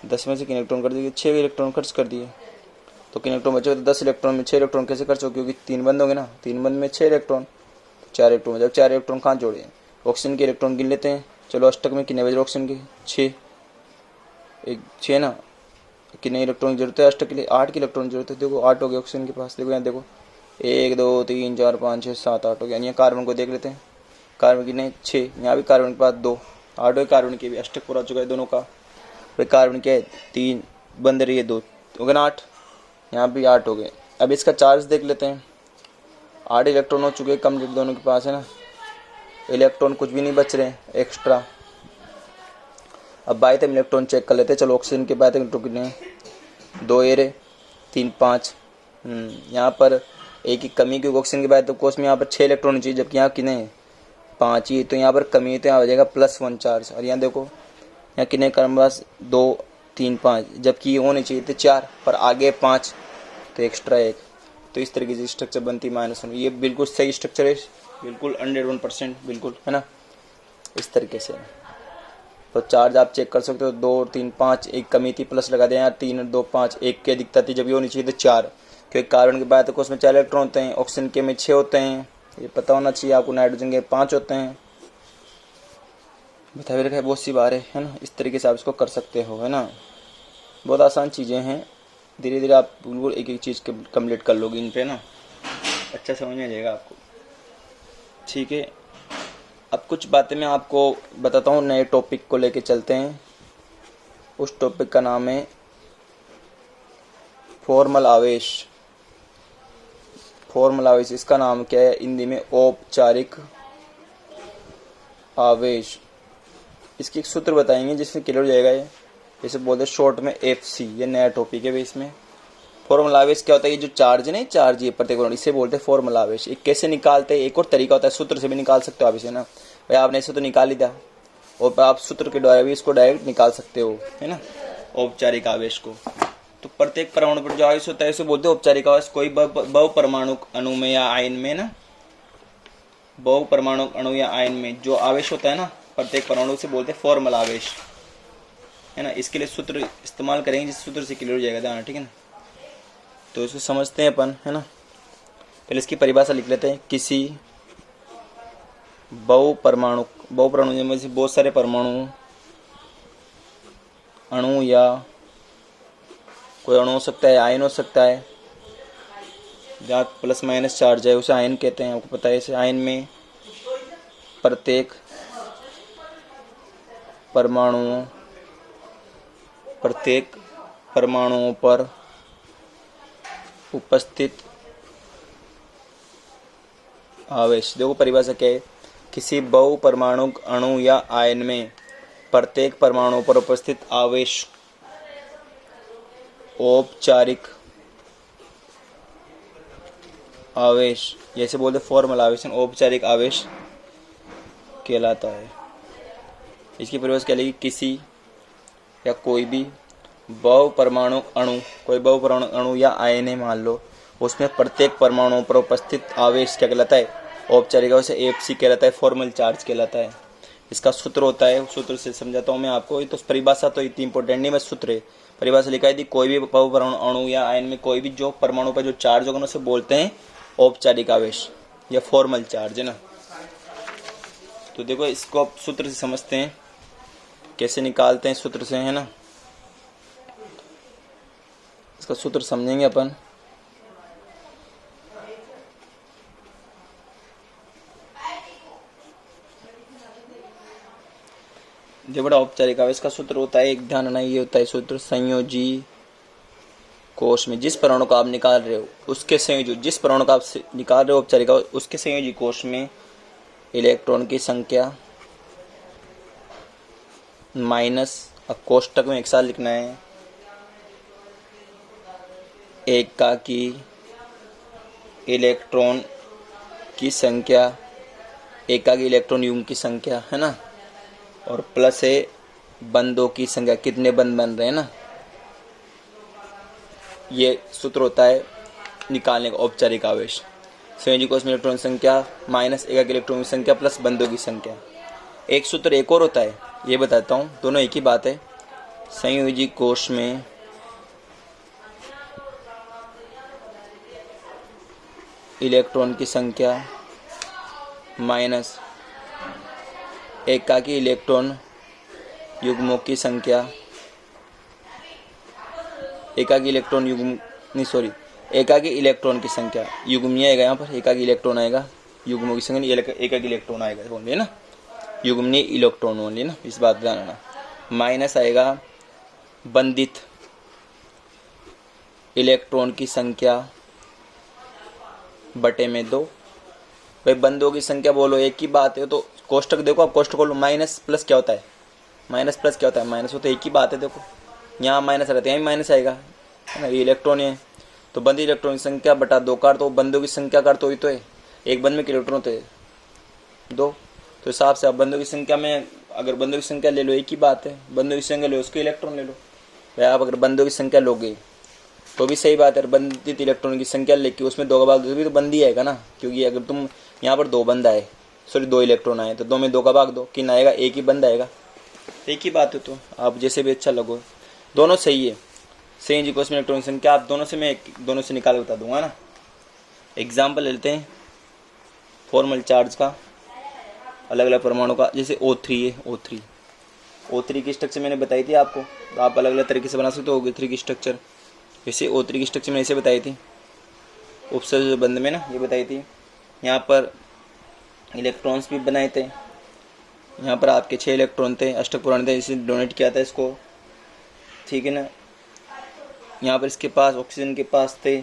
10 में से कितने इलेक्ट्रॉन कर दिए? 6 इलेक्ट्रॉन खर्च कर दिए। तो कितने इलेक्ट्रॉन बचे? तो 10 इलेक्ट्रॉन में 6 इलेक्ट्रॉन कैसे खर्च हो? क्योंकि 3 बंद होंगे ना, 3 बंद में 6 इलेक्ट्रॉन, तो 4 इलेक्ट्रॉन। जब 4 इलेक्ट्रॉन कहाँ जोड़े? ऑक्सीजन के इलेक्ट्रॉन गिन लेते हैं। चलो अष्टक में कितने बजे ऑक्सीजन के? 6, एक 6 ना। कितने इलेक्ट्रॉन की जरूरत है अष्टक के लिए? 8 की इलेक्ट्रॉन की जरूरत है। देखो 8 हो गए ऑक्सीजन के पास। देखो यहाँ देखो 1 2 3 4 5 6 7 8 हो गया। यहाँ कार्बन को देख लेते हैं। कार्बन कितने? 6। यहाँ भी कार्बन के पास 2, 8 हो। कार्बन के भी अष्टक पूरा हो चुका है दोनों का। भाई कार्बन के 3 बंद रही है, 2 हो गए ना 8। यहाँ भी 8 हो गए। अब इसका चार्ज देख लेते हैं। 8 इलेक्ट्रॉन हो चुके कंप्लीट दोनों के पास, है ना। इलेक्ट्रॉन कुछ भी नहीं बच रहे एक्स्ट्रा। अब बाई हम इलेक्ट्रॉन चेक कर लेते हैं। चलो ऑक्सीजन के बाद इलेक्ट्रॉन कितने हैं? 2 एरे 3 5। यहाँ पर एक ही कमी की ऑक्सीजन के बाद तो कोर्स में यहाँ पर 6 इलेक्ट्रॉन चाहिए, जबकि यहाँ कितने हैं? 5 ही। तो यहाँ पर कमी है, तो यहाँ हो जाएगा +1 चार्ज। और यहाँ देखो यहाँ कितने कर्म पास? 2 3 5, जबकि ये होने चाहिए थे 4, पर आगे 5 तो एक्स्ट्रा 1। तो इस तरीके से स्ट्रक्चर बनती -1। ये बिल्कुल सही स्ट्रक्चर है, बिल्कुल 101%, बिल्कुल, है ना। इस तरीके से तो चार्ज आप चेक कर सकते हो। 2 3 5, एक कमी थी, प्लस लगा दें। यहाँ 3 2 5, एक के दिक्कत थी, जब ये होनी चाहिए तो 4, क्योंकि कार्बन के बाद तो उसमें 4 इलेक्ट्रॉन होते हैं, ऑक्सीजन के में 6 होते हैं, ये पता होना चाहिए आपको। नाइट्रोजन के 5 होते हैं। बता भी रखा है बहुत सी बार, है ना। इस तरीके से आप इसको कर सकते हो, है ना। बहुत आसान चीज़ें हैं, धीरे धीरे आप बिल्कुल एक एक चीज़ कम्प्लीट कर लोगे इन पे ना, अच्छा समझ में आ जाएगा आपको, ठीक है। अब कुछ बातें मैं आपको बताता हूँ, नए टॉपिक को लेके चलते हैं। उस टॉपिक का नाम है फॉर्मल आवेश। फॉर्मल आवेश, इसका नाम क्या है हिंदी में? औपचारिक आवेश। इसकी एक सूत्र बताएंगे जिसमें क्लियर हो जाएगा ये। जैसे बोलते हैं शॉर्ट में FC, ये नया टॉपिक है इसमें। फॉर्मल आवेश क्या होता है? ये जो चार्ज है ना, चार्ज ये प्रत्येक, इसे बोलते हैं फॉर्मल आवेश। ये कैसे निकालते हैं? एक और तरीका होता है, सूत्र से भी निकाल सकते हो आप इसे ना। भाई आपने इसे तो निकाल ही दिया, और आप सूत्र के द्वारा भी इसको डायरेक्ट निकाल सकते हो, है ना, औपचारिक आवेश को। तो प्रत्येक परमाणु पर जो आवेश होता है इसे बोलते हैं औपचारिक आवेश। कोई बहु परमाणु अणु में या आयन में ना, बहु परमाणु अणु या आयन में जो आवेश होता है ना प्रत्येक परमाणु से बोलते हैं फॉर्मल आवेश, है ना। इसके लिए सूत्र इस्तेमाल करेंगे, जिस सूत्र से क्लियर हो जाएगा ध्यान, ठीक है ना। तो इसको समझते हैं अपन, है ना। पहले इसकी परिभाषा लिख लेते हैं। किसी बहु परमाणु में से बहुत सारे परमाणु, अणु या कोई अणु हो सकता है, आयन हो सकता है, जहाँ प्लस माइनस चार्ज है उसे आयन कहते हैं, आपको पता है। इसे आयन में प्रत्येक परमाणुओं पर उपस्थित आवेश। देखो परिभाषा क्या है? किसी बहु परमाणु अणु या आयन में प्रत्येक परमाणु पर उपस्थित आवेश औपचारिक आवेश, जैसे बोलते फॉर्मल आवेश, औपचारिक आवेश कहलाता है। इसकी परिभाषा क्या लगेगी? किसी या कोई भी बहु परमाणु अणु या आयन है मान लो, उसमें प्रत्येक परमाणु पर उपस्थित आवेश क्या कहलाता है? औपचारिक आवेश, FC कहलाता है, फॉर्मल चार्ज कहलाता है। इसका सूत्र होता है, सूत्र से समझाता हूँ मैं आपको। ये तो परिभाषा तो इतनी इंपॉर्टेंट नहीं, मैं सूत्र है। परिभाषा लिखा है कोई भी बहु परमाणु अणु या आयन में कोई भी जो परमाणु पर जो चार्ज होगा उसे बोलते हैं औपचारिक आवेश या फॉर्मल चार्ज, है ना। तो देखो इसको आप सूत्र से समझते हैं, कैसे निकालते हैं सूत्र से, है ना। इसका सूत्र समझेंगे अपन। जो बड़ा औपचारिक आवेश का सूत्र होता है, एक ध्यान रखना, ये होता है सूत्र संयोजी कोश में जिस परमाणु का आप निकाल रहे हो उसके संयोजी, जिस परमाणु का आप निकाल रहे हो औपचारिक आवेश, उसके संयोजी कोश में इलेक्ट्रॉन की संख्या माइनस, अब कोष्टक में एक साथ लिखना है, एकाकी इलेक्ट्रॉन की संख्या, एकाकी इलेक्ट्रॉन युग्म की संख्या, है ना, और प्लस है बंदों की संख्या, कितने बंद बन रहे हैं ना। ये सूत्र होता है निकालने का औपचारिक आवेश। संयोजी कोश में इलेक्ट्रॉन संख्या माइनस एकाकी इलेक्ट्रॉन की संख्या प्लस बंदों की संख्या। एक सूत्र एक और होता है, ये बताता हूँ, दोनों एक ही बात है। संयोजी कोष में इलेक्ट्रॉन की संख्या माइनस एकाकी इलेक्ट्रॉन युग्मों की संख्या, एकाकी इलेक्ट्रॉन युग्म नहीं सॉरी एकाकी इलेक्ट्रॉन की संख्या, युग्मीय आएगा यहाँ पर, एकाकी इलेक्ट्रॉन आएगा, युग्मों की संख्या एकाकी इलेक्ट्रॉन आएगा ओनली ना, युग्मीय इलेक्ट्रॉन ओनली ना, इस बात ध्यान रखना। माइनस आएगा बंधित इलेक्ट्रॉन की संख्या बटे में 2। भाई बंधों की संख्या बोलो एक ही बात है, तो कोष्टक देखो, आप कोष्टक खोलो, माइनस प्लस क्या होता है, माइनस प्लस क्या होता है, माइनस होता है, एक ही बात है। देखो यहाँ माइनस रहता है, यहाँ माइनस आएगा, है ना, ये इलेक्ट्रॉन है, तो बंद इलेक्ट्रॉन की संख्या बटा 2 का, तो बंधों की संख्या का तो ही तो है, एक बंद में इलेक्ट्रॉन होते हैं 2, तो हिसाब से आप बंधों की संख्या में, अगर बंधों की संख्या ले लो एक ही बात है, बंधों की संख्या लो उसके इलेक्ट्रॉन ले लो। भाई आप अगर बंधों की संख्या लोगे तो भी सही बात है, बंधित इलेक्ट्रॉन की संख्या लेके उसमें 2 का भाग दो भी तो बंद ही आएगा ना, क्योंकि अगर तुम यहाँ पर 2 बंद आए, सॉरी 2 इलेक्ट्रॉन आए, तो 2 में 2 का भाग दो, किन आएगा, एक ही बंद आएगा, एक ही बात है। तो आप जैसे भी अच्छा लगो, दोनों सही है। संयोजी कोष में इलेक्ट्रॉन की संख्या आप दोनों से, मैं दोनों से निकाल बता दूंगा ना। एग्जाम्पल लेते हैं फॉर्मल चार्ज का, अलग अलग परमाणु का, जैसे O3 है, O3 की स्ट्रक्चर मैंने बताई थी आपको, तो आप अलग अलग तरीके से बना सकते हो O3 की स्ट्रक्चर। वैसे O3 की स्ट्रक्चर मैंने ऐसे बताई थी उपसर्ग बंध में ना, ये बताई थी। यहाँ पर इलेक्ट्रॉन्स भी बनाए थे, यहाँ पर आपके 6 इलेक्ट्रॉन थे, अष्टक पुराण थे, इसे डोनेट किया था इसको, ठीक है ना। यहाँ पर इसके पास ऑक्सीजन के पास थे,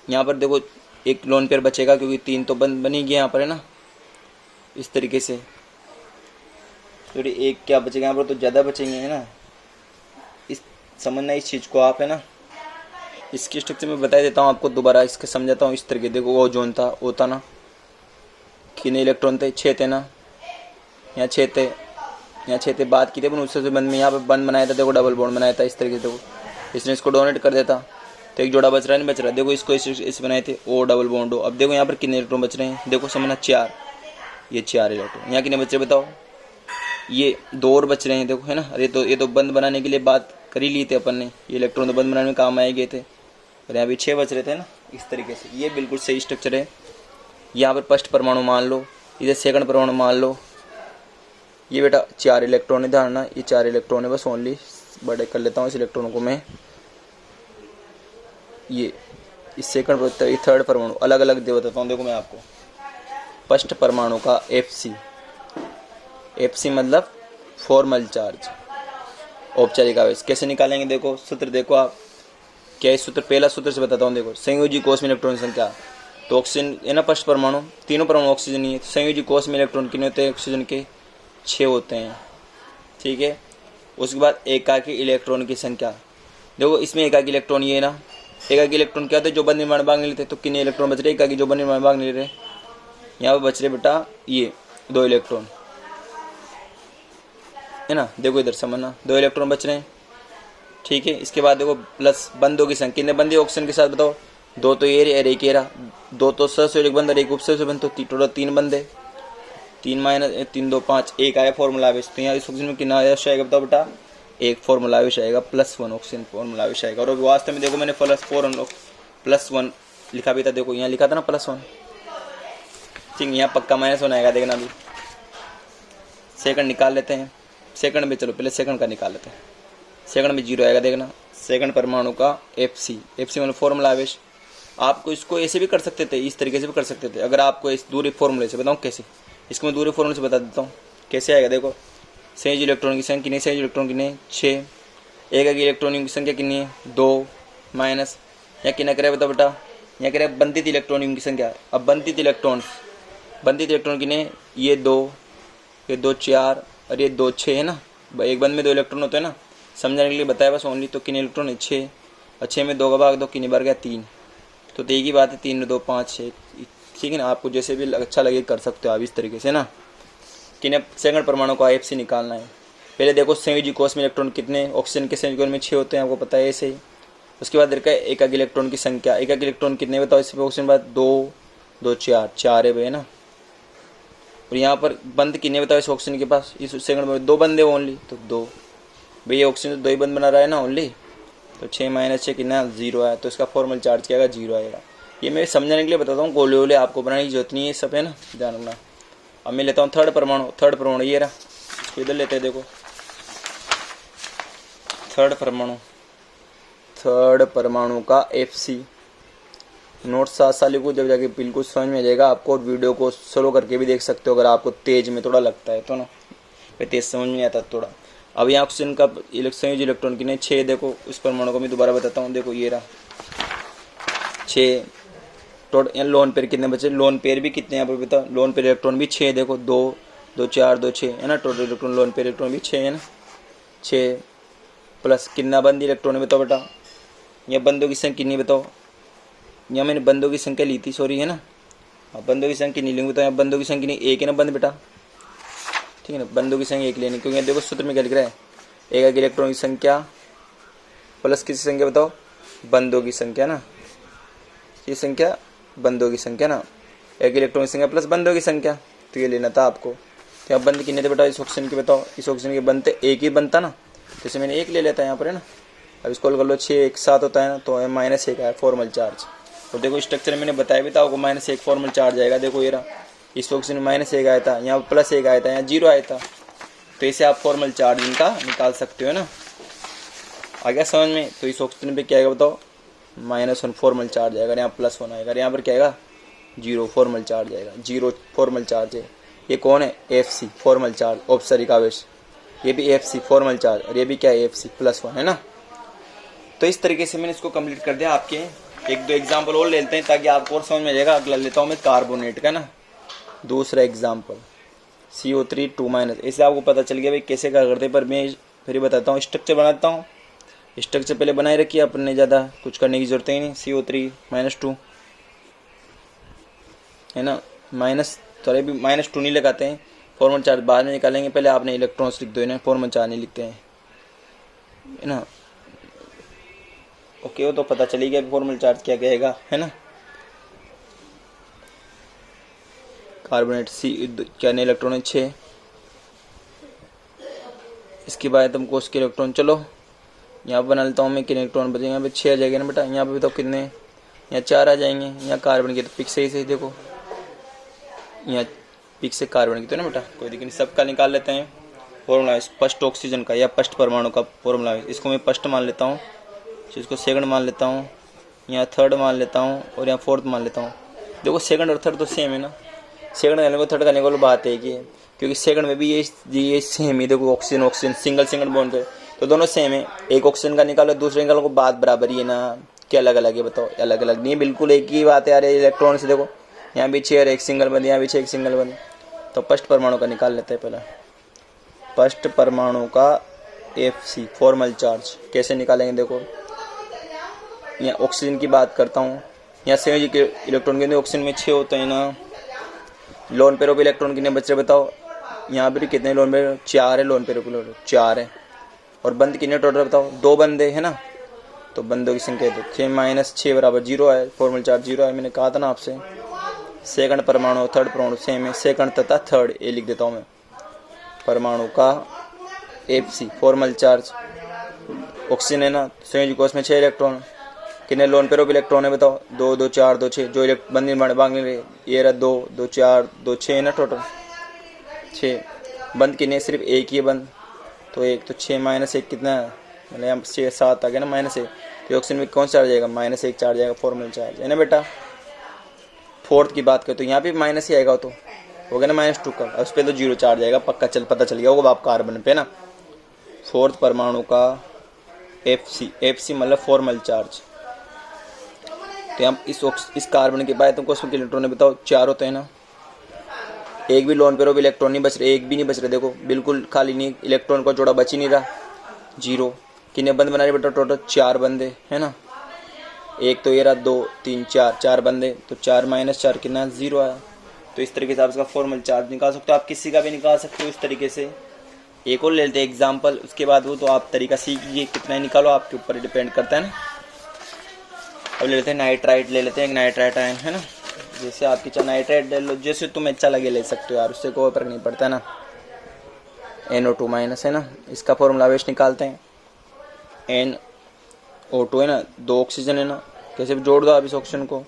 यहाँ पर देखो एक लोन पेयर बचेगा क्योंकि 3 तो बन ही गया यहाँ पर, है ना, इस तरीके से। तो एक क्या बचेगा यहाँ पर, तो ज़्यादा बचेंगे, है ना, इस समझना इस चीज़ को आप, है ना। इसकी स्ट्रक्चर में बता देता हूँ आपको, दोबारा इसके समझाता हूँ इस तरीके। देखो वो जोन था, वो था ना, कितने इलेक्ट्रॉन थे, 6 थे ना, यहाँ 6 थे, यहाँ 6 थे, बात की थी, उससे बंद में यहाँ पर बंद बनाया था, देखो डबल बॉन्ड बनाया था इस तरीके से। देखो इसने इसको डोनेट कर देता तो एक जोड़ा बच रहा नहीं बच रहा, देखो इसको इस बनाए थे, ओ डबल बॉन्ड हो। अब देखो यहाँ पर कितने इलेक्ट्रॉन बच रहे हैं, देखो समझना 4, ये 4 इलेक्ट्रॉन। यहाँ कितने बच रहे बताओ, ये 2 और बच रहे हैं, देखो, है ना। अरे तो ये तो बंद बनाने के लिए बात कर ही ली थी अपन ने, ये इलेक्ट्रॉन तो बंद बनाने में काम आए गए थे, और यहाँ भी 6 बच रहे थे ना, इस तरीके से। ये बिल्कुल सही स्ट्रक्चर है। यहाँ पर फर्स्ट परमाणु मान लो, इधर सेकंड परमाणु मान लो, ये बेटा 4 इलेक्ट्रॉन है, ध्यान ना, ये 4 इलेक्ट्रॉन है, बस ओनली बड़े कर लेता हूँ इस इलेक्ट्रॉन को मैं। ये इस सेकंड ये थर्ड परमाणु अलग अलग दे बताता हूँ, देखो मैं आपको। फर्स्ट परमाणु का एफसी मतलब फॉर्मल चार्ज, औपचारिक आवेश। कैसे निकालेंगे, देखो सूत्र देखो आप, क्या है सूत्र, पहला सूत्र से बताता हूँ। देखो संयोजी कोष में इलेक्ट्रॉन संख्या, तो ऑक्सीजन है ना फर्स्ट परमाणु, तीनों परमाणु ऑक्सीजन ही है, तो संयोजी कोष में इलेक्ट्रॉन कितने होते हैं, ऑक्सीजन के 6 होते हैं, ठीक है। उसके बाद एकाकी इलेक्ट्रॉन की संख्या, देखो इसमें एकाकी इलेक्ट्रॉन ये है ना, एकाकी इलेक्ट्रॉन क्या होता है, जो बंद निर्माण भाग नहीं लेते, तो कितने इलेक्ट्रॉन बच रहे, एकाकी जो बंद निर्माण भाग नहीं ले रहे, यहाँ पर बच रहे बेटा ये 2 इलेक्ट्रॉन, है ना। देखो इधर समझना, 2 इलेक्ट्रॉन बच रहे हैं, ठीक है। इसके बाद देखो प्लस बंदों की संख्या, कितने बंदे ऑक्सीजन के साथ बताओ, 2 तो ये और एक ये रहा, 2 तो सह एक बंद और एक उपसर्ग से बंद, तो टोटल 3 बंदे, 3 माइनस 3 2 5, एक आया फॉर्मूला आवेश। तो यहाँ इस ऑक्सीजन में कितना आवेश आएगा बताओ बेटा, एक फॉर्मूला आवेश आएगा, +1 ऑक्सीजन फॉर्मूला आवेश आएगा। और वास्तव में देखो मैंने +1 लिखा भी था, देखो यहाँ लिखा था ना +1, ठीक, यहाँ पक्का -1 आएगा, देखना अभी। सेकंड निकाल लेते हैं, सेकंड में चलो पहले सेकंड का निकाल लेते हैं, सेकंड में 0 आएगा, देखना। सेकंड परमाणु का एफसी मतलब फॉर्मूला आवेश। आपको इसको ऐसे भी कर सकते थे, इस तरीके से भी कर सकते थे, अगर आपको इस दूरी फॉर्मूले से बताऊँ कैसे, इसको मैं दूरी फॉर्मूले से बता देता हूँ कैसे आएगा। देखो संयोजी इलेक्ट्रॉन की संख्या कितनी, संयोजी इलेक्ट्रॉन कितने 6, एकाकी इलेक्ट्रॉनों की संख्या कितनी है 2, माइनस यहाँ कितना करे बताओ बेटा, यहाँ करे बंधित इलेक्ट्रॉनों की संख्या। अब बंधित इलेक्ट्रॉन कितने, ये 2 4 और ये 2 6 है ना, एक बंद में 2 इलेक्ट्रॉन होते हैं ना, समझाने के लिए बताया बस ओनली। तो कितने इलेक्ट्रॉन है 6, और 6 में 2 का भाग दो, कितनी बार गया 3, तो एक ही बात है, 3 2 5 6, ठीक है ना। आपको जैसे भी अच्छा लगे कर सकते हो आप इस तरीके से ना। किन्हें सेकंड परमाणु का एफसी निकालना है। पहले देखो संयोजी कोष में इलेक्ट्रॉन कितने, ऑक्सीजन के संयोजी कोष में 6 होते हैं, आपको पता है ऐसे ही। उसके बाद देखा एकाकी इलेक्ट्रॉन की संख्या, एकाकी इलेक्ट्रॉन कितने बताओ, इसमें ऑक्सीजन बाद 2 2 4 है भाई, है ना। और यहाँ पर बंद कितने बताओ इस ऑक्सीजन के पास, इस सेकंड में 2 बंदे ओनली, तो 2। भाई ये ऑक्सीजन तो 2 ही बंद बना रहा है ना ओनली, तो 6 - 6 कितना 0 है, तो इसका फॉर्मल चार्ज क्या आएगा 0 आएगा। ये मैं समझाने के लिए बताता हूँ, गोले वोले आपको बनाने की जरूरत नहीं है, सब है ना, ध्यान रखना। अब मैं लेता हूँ थर्ड परमाणु ये रहा, इसको इधर लेते हैं, देखो थर्ड परमाणु का FC नोट साथ साथ लिखो, जब जाके बिल्कुल समझ में आ जाएगा आपको। और वीडियो को स्लो करके भी देख सकते हो अगर आपको तेज में थोड़ा लगता है तो ना, फिर तेज समझ में नहीं आता थोड़ा। अब यहाँ ऑक्सीजन का संयोजी इलेक्ट्रॉन कितने 6, देखो उस परमाणु को मैं दोबारा बताता हूँ, देखो ये रहा 6 टोटल। लोन पेयर कितने बचे, लोन पेयर भी कितने यहाँ पर बताओ, लोन पेयर इलेक्ट्रॉन भी 6, देखो 2 2 4 2 6 है ना, total electron lone pair electron भी 6 है ना, 6 प्लस कितना बंद इलेक्ट्रॉन है बताओ बेटा, यहाँ बंदों की संख्या कितनी बताओ, यहाँ मैंने बंदों की संख्या ली थी सॉरी है ना, अब बंदों की संख्या कितनी लेंगे बताओ, यहाँ बंदों की संख्या नहीं 1 है ना बंद बेटा, ठीक है ना, बंदों की संख्या 1 लेनी, क्योंकि देखो सूत्र में क्या लिख रहा है, एक इलेक्ट्रॉन की संख्या प्लस किसी संख्या बताओ, बंदों की संख्या ना, ये संख्या बंदों की संख्या ना, एक इलेक्ट्रॉन की संख्या प्लस बंदों की संख्या, तो ये लेना था आपको। तो यहाँ बंद कितने थे बेटा इस ऑक्सीजन के बताओ, इस ऑक्सीजन के बंद थे 1 ही बनता ना, जैसे मैंने 1 ले लेता है यहाँ पर है ना। अब इसको कर लो 6 1 7 होता है ना, तो -1 है फॉर्मल चार्ज। और देखो स्ट्रक्चर मैंने बताया भी था आपको, -1 फॉर्मल चार्ज आएगा, देखो ये रहा, इस ऑक्सीजन में -1 आया था, यहाँ +1 आया था, यहाँ 0 आया था, तो इसे आप फॉर्मल चार्ज इनका निकाल सकते हो ना। आ गया समझ में। तो इस ऑक्सीजन पे क्या आएगा बताओ, -1 फॉर्मल चार्ज आएगा, यहाँ +1 आएगा, यहाँ पर क्या आएगा 0 फॉर्मल चार्ज आएगा, 0 फॉर्मल चार्ज है। ये कौन है FC फॉर्मल चार्ज, औपचारिक आवेश, ये भी FC फॉर्मल चार्ज, और ये भी क्या है FC +1 है ना। तो इस तरीके से मैंने इसको कंप्लीट कर दिया। आपके 1-2 एग्जाम्पल और लेते हैं ताकि आपको और समझ में आ जाएगा। अगला लेता हूँ मैं कार्बोनेट का ना, दूसरा एग्जाम्पल CO3 2-, इससे आपको पता चल गया भाई कैसे क्या करते हैं। पर मैं फिर बताता हूँ, स्ट्रक्चर बनाता हूँ, स्ट्रक्चर पहले बनाए रखिए, अपन ने ज़्यादा कुछ करने की जरूरत ही नहीं। CO3 -2 है ना, थोड़े भी -2 नहीं लगाते हैं, फॉर्मल चार्ज बाद में निकालेंगे, पहले आपने इलेक्ट्रॉन्स लिख दो ना, फॉर्मल चार्ज नहीं लिखते हैं है ना। ओके, वो तो पता चली गया फॉर्मल चार्ज क्या कहेगा है ना। कार्बोनेट क्या इलेक्ट्रॉन है 6, इसके बाद हमको उसके इलेक्ट्रॉन, चलो यहाँ पर बना लेता हूँ मैं, कितने इलेक्ट्रॉन बचेंगे, यहाँ पे 6 आ जाएंगे ना बेटा, यहाँ पे बताओ कितने, यहाँ 4 आ जाएंगे, यहाँ कार्बन के तो पिक सही से देखो, यहाँ पिक से कार्बन की तो ना बेटा, कोई दिक्कत नहीं, सबका निकाल लेते हैं फॉर्मूला। फर्स्ट ऑक्सीजन का या फर्स्ट परमाणु का फॉर्मूला, इसको मैं फर्स्ट मान लेता हूँ, इसको सेकंड मान लेता हूँ, यहाँ थर्ड मान लेता हूँ, और यहाँ फोर्थ मान लेता हूँ। देखो सेकंड और थर्ड तो सेम है ना, सेकंड करने को थर्ड करने को बात है कि, क्योंकि सेकंड में भी ये सेम ही, देखो ऑक्सीजन सिंगल बॉन्ड पे, तो दोनों सेम है। एक ऑक्सीजन का निकालो दूसरे निकालो को बात बराबर ही है ना, क्या अलग अलग है बताओ, अलग अलग नहीं, बिल्कुल एक ही बात है यार। इलेक्ट्रॉन से देखो यहाँ भी 6 एक सिंगल बंद, यहाँ भी 6 एक सिंगल बंद। तो फर्स्ट परमाणु का निकाल लेते हैं पहले, फर्स्ट परमाणु का FC फॉर्मल चार्ज कैसे निकालेंगे, देखो यहाँ ऑक्सीजन की बात करता हूँ, यहाँ संयोजी के इलेक्ट्रॉन के ऑक्सीजन में 6 होते हैं ना, लोन पेयर ऑफ इलेक्ट्रॉन कितने बच रहे बताओ, यहाँ पर कितने लोन पेयर 4 है, लोन पेयर ऑफ 4 है, और बंद कितने टोटल बताओ 2 बंदे है ना, तो बंदों की संख्या तो 6 - 6 बराबर 0 है, फॉर्मल चार्ज 0 है, मैंने कहा था ना आपसे। सेकंड परमाणु थर्ड परमाणु सेम है, सेकंड तथा थर्ड ये लिख देता हूँ मैं, परमाणु का FC फॉर्मल चार्ज, ऑक्सीजन है ना, संयोजी कोष में 6 इलेक्ट्रॉन, कितने लोन पेयर ऑफ इलेक्ट्रॉन है बताओ 2 2 4 2 6, जो बंद मांगने रहे ये रहा 2 2 4 2 6 है ना, टोटल 6, बंद कितने सिर्फ एक ही है बंद, तो एक तो 6 - 1 कितना है, मतलब यहाँ 6 7 आ गया ना -1, तो ऑक्सीजन में कौन सा चार्ज आएगा -1 चार्ज आएगा, फॉर्मल चार्ज है ना बेटा। फोर्थ की बात करें तो यहाँ भी माइनस ही आएगा, तो हो गया ना -2 का, उस पर तो 0 चार्ज आएगा पक्का, पता चल गया होगा आप कार्बन पे ना। फोर्थ परमाणु का FC मतलब फॉर्मल चार्ज, तो हम इस कार्बन के बाद तुमको उसमें इलेक्ट्रॉन बताओ 4 होते हैं ना, एक भी लोन पेयर ऑफ इलेक्ट्रॉन नहीं बच रहे, एक भी नहीं बच रहे, देखो बिल्कुल खाली नहीं, इलेक्ट्रॉन का जोड़ा बच ही नहीं रहा, 0। कितने बंद बना रहे बेटा टोटल 4 बंदे है ना, एक तो ये रहा 2 3 4 बंदे, तो 4 - 4 कितना 0 आया। तो इस तरीके से आप इसका फॉर्मल चार्ज निकाल सकते हो, आप किसी का भी निकाल सकते हो इस तरीके से। एक और ले लेते हैं एग्जाम्पल, उसके बाद वो तो आप तरीका सीख लीजिए, कितना निकालो आपके ऊपर डिपेंड करता है ना। अब ले लेते हैं नाइट्राइट, ले लेते हैं एक नाइट्राइट आयन है ना, जैसे आपकी चाहे नाइट्रेट डाल लो, जैसे तुम्हें अच्छा लगे ले सकते हो यार, उससे कोई फर्क नहीं पड़ता ना। NO2 माइनस है ना, इसका फॉर्मूला वेस्ट निकालते हैं। NO2 है ना, 2 ऑक्सीजन है ना, कैसे भी जोड़ दो आप इस ऑक्सीजन को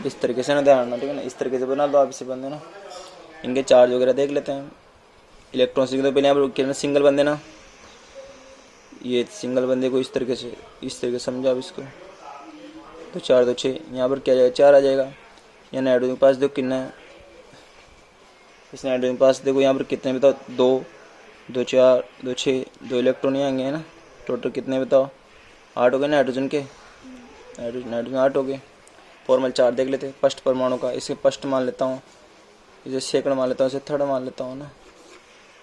इस तरीके से ना, ध्यान रखना ठीक है ना, इस तरीके से बना दो आप इसे बंदे ना। इनके चार्ज वगैरह देख लेते हैं। इलेक्ट्रॉन सिंगल पहले यहाँ पर सिंगल बंदे ना, ये सिंगल बंदे को इस तरीके से समझो आप इसको। तो 4 2 6 यहाँ पर क्या जाएगा, 4 आ जाएगा। यहाँ नाइट्रोजन के पास देखो कितना है, इस नाइट्रोजन के पास देखो यहाँ पर कितने बताओ, 2 2 4 2 6, 2 इलेक्ट्रॉन यहाँ है ना, टोटल कितने बताओ, 8 हो गए नाइट्रोजन के, नाइट्रोजन 8 हो गए। फॉर्मल चार्ज देख लेते हैं फर्स्ट परमाणु का, इसे फर्स्ट मान लेता हूँ, इसे सेकंड मान लेता हूँ, इसे थर्ड मान लेता हूँ ना।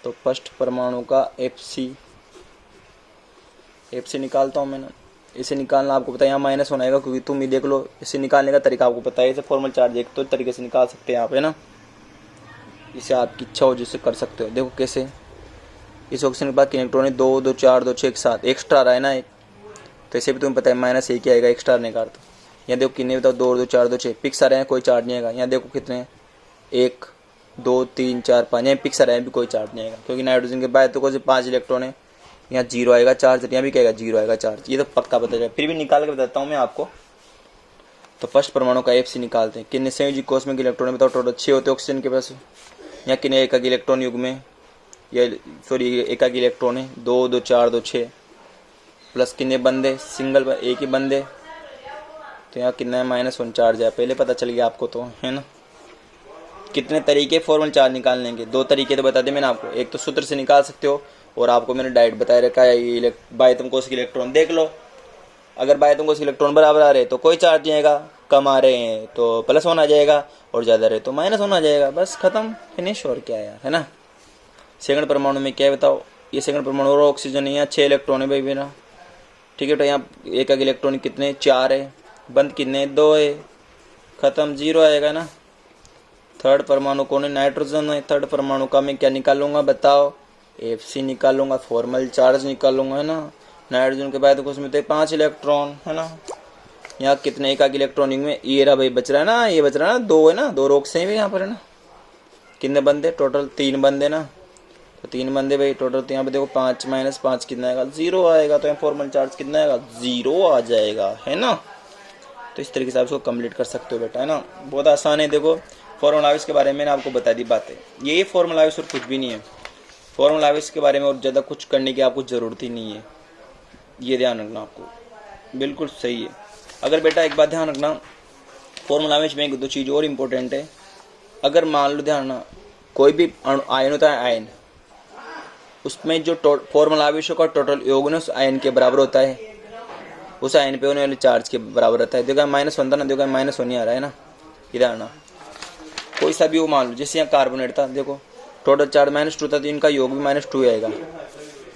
तो फर्स्ट परमाणु का FC निकालता हूँ मैं ना। इसे निकालना आपको पता है, यहाँ माइनस होना है क्योंकि तुम ही देख लो, इसे निकालने का तरीका आपको पता है। इसे फॉर्मल चार्ज एक तो तरीके से निकाल सकते हैं आप है ना, इसे आपकी इच्छा हो जिससे कर सकते हो। देखो कैसे, इस ऑक्सीजन के बाद इलेक्ट्रॉन 2 2 4 2 6 एक साथ, एक्स्ट्रा रहा है ना एक, तो इसे भी तुम्हें पता है माइनस एक ही आएगा एक्स्ट्रा ने का। यहाँ देखो कितने बताओ, 2 2 4 2 6 पिक्स आ रहे हैं, कोई चार्ज नहीं आएगा। यहाँ देखो कितने हैं, 1 2 3 4 5, यहाँ पिक्स आ रहे हैं भी कोई चार्ज नहीं आएगा, क्योंकि नाइट्रोजन के बाद तो कोई 5 इलेक्ट्रॉन है। यहाँ 0 आएगा चार्ज, यहाँ भी कहेगा 0 आएगा चार्ज, ये तो पक्का पता चलेगा। फिर भी निकाल के बताता हूँ मैं आपको। तो फर्स्ट परमाणु का FC निकालते हैं। कितने संयोजी कॉस्मिक इलेक्ट्रॉन बताओ, टोटल 6 होते हैं ऑक्सीजन के पास। यहाँ कितने एकाकी इलेक्ट्रॉन युग में, या सॉरी एकाकी इलेक्ट्रॉन है, 2 2 4 2 6 प्लस कितने बंदे, सिंगल एक ही बंदे, तो यहाँ कितना है -1 चार्ज है। पहले पता चल गया आपको तो है ना। कितने तरीके फॉर्मल चार्ज निकालने के, 2 तरीके तो बता दें मैंने आपको, एक तो सूत्र से निकाल सकते हो, और आपको मैंने डायरेक्ट बताया रखा है ये बाह्यतम कोशिक इलेक्ट्रॉन देख लो। अगर बाह्यतम कोशिक इलेक्ट्रॉन बराबर आ रहे तो कोई चार्ज नहीं आएगा, कम आ रहे हैं तो +1 आ जाएगा, और ज़्यादा रहे तो -1 आ जाएगा, बस खत्म फिनिश। और क्या यार है ना। सेकंड परमाणु में क्या है बताओ, ये सेकंड परमाणु और ऑक्सीजन है, यहाँ 6 इलेक्ट्रॉन है भाई मेरा, ठीक है। तो यहाँ एक इलेक्ट्रॉन कितने, 4 है, बंद कितने 2 है, खत्म 0 आएगा ना। थर्ड परमाणु कौन है, नाइट्रोजन है। थर्ड परमाणु का मैं क्या निकालूंगा बताओ, FC निकालूंगा, फॉर्मल चार्ज निकालूंगा है ना। नाइट्रोजन के बाद उसमें तो 5 इलेक्ट्रॉन है ना। यहाँ कितने एकाकी इलेक्ट्रॉन में, ये रहा भाई बच रहा है ना, ये बच रहा है ना, 2 है ना, 2 रोक से भी यहाँ पर है ना। कितने बंदे टोटल, 3 बंदे ना, तो 3 बंदे भाई टोटल। तो यहाँ पे देखो 5 - 5 कितना आएगा, 0 आएगा। तो यहाँ फॉर्मल चार्ज कितना आएगा, 0 आ जाएगा है ना। तो इस तरीके से आप इसको कंप्लीट कर सकते हो बेटा है ना, बहुत आसान है। देखो फॉर्मल आवेश के बारे में मैंने आपको बता दी बातें, ये फॉर्मल आवेश और कुछ भी नहीं है। फॉर्मल आवेश के बारे में और ज़्यादा कुछ करने की आपको ज़रूरत ही नहीं है, ये ध्यान रखना आपको, बिल्कुल सही है। अगर बेटा एक बात ध्यान रखना, फॉर्मल आवेश में 1-2 चीज़ और इम्पोर्टेंट है। अगर मान लो ध्यान रखना, कोई भी आयन होता है, आयन, उसमें जो फॉर्मल आवेशों का टोटल योग उस आयन के बराबर होता है, उस आयन पे होने वाले चार्ज के बराबर रहता है। देखो -1 था ना, देखो -1 ही आ रहा है ना, इधर आना। कोई सा भी वो मान लो, जैसे यहाँ कार्बोनेट था, देखो टोटल चार्ज -2 था, तो इनका योग भी -2 आएगा।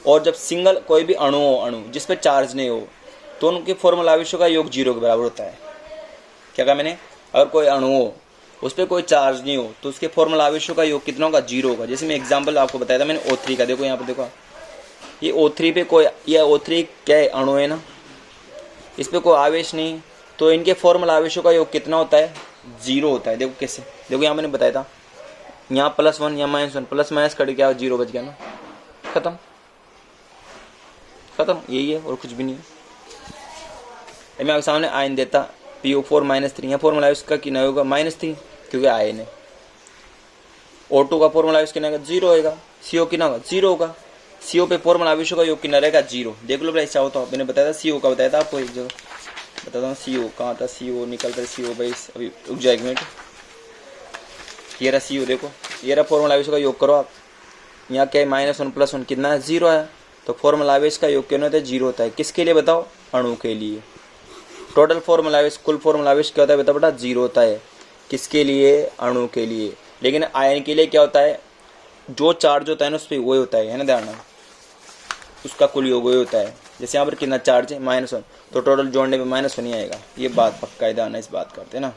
और जब सिंगल कोई भी अणु जिस पे चार्ज नहीं हो, तो उनके फॉर्मल आवेशों का योग 0 के बराबर होता है। क्या कहा मैंने, अगर कोई अणु हो उस पर कोई चार्ज नहीं हो, तो उसके फॉर्मल आवेशों का योग कितना होगा, 0 होगा। जैसे मैं एग्जांपल आपको बताया था मैंने O3 का, देखो यहाँ पर देखो, ये O3 पे कोई, ये O3 क्या है, अणु है ना, इस पर कोई आवेश नहीं, तो इनके फॉर्मल आवेशों का योग कितना होता है, 0 होता है। देखो कैसे, देखो यहाँ मैंने बताया था, यहाँ +1 या -1, प्लस माइनस कट गया, 0 बच गया ना, खत्म, यही है और कुछ भी नहीं है। मैं आपके सामने आयन देता PO4 -3, यहाँ फॉर्मूला है उसका कितना होगा, -3, क्योंकि आयन है। O2 का फॉर्मूला है उसके ना 0 होगा, CO कितना होगा, 0 होगा। CO पे फॉर्मूला आवेशों का योग कितना रहेगा, 0। देख लो ऐसा होता मैंने बताया था, CO का बताया था आपको, एक जगह बताता हूँ। CO कहाँ था, CO निकलता है, CO भाई अभी रुक जाए 1 मिनट। ये रहा CO, देखो ये रहा फॉर्मूला आवेशों का योग करो आप। यहाँ क्या है, -1 + 1 कितना है, 0 है। तो फॉर्मूला आवेश का योग क्या होता है, 0 होता है। किसके लिए बताओ, अणु के लिए। टोटल फॉर्मूला आवेश, कुल फॉर्मूला आवेश क्या होता है बेटा, 0 होता है। किसके लिए, अणु के लिए। लेकिन आयन के लिए क्या होता है, जो चार्ज होता है ना उस पर वही होता है ना, ध्यान, उसका कुल योग वही होता है। जैसे यहाँ पर कितना चार्ज है, -1, तो टोटल जोड़ने पे -1 ही आएगा। ये बात पक्का है, ध्यान इस बात करते हैं ना।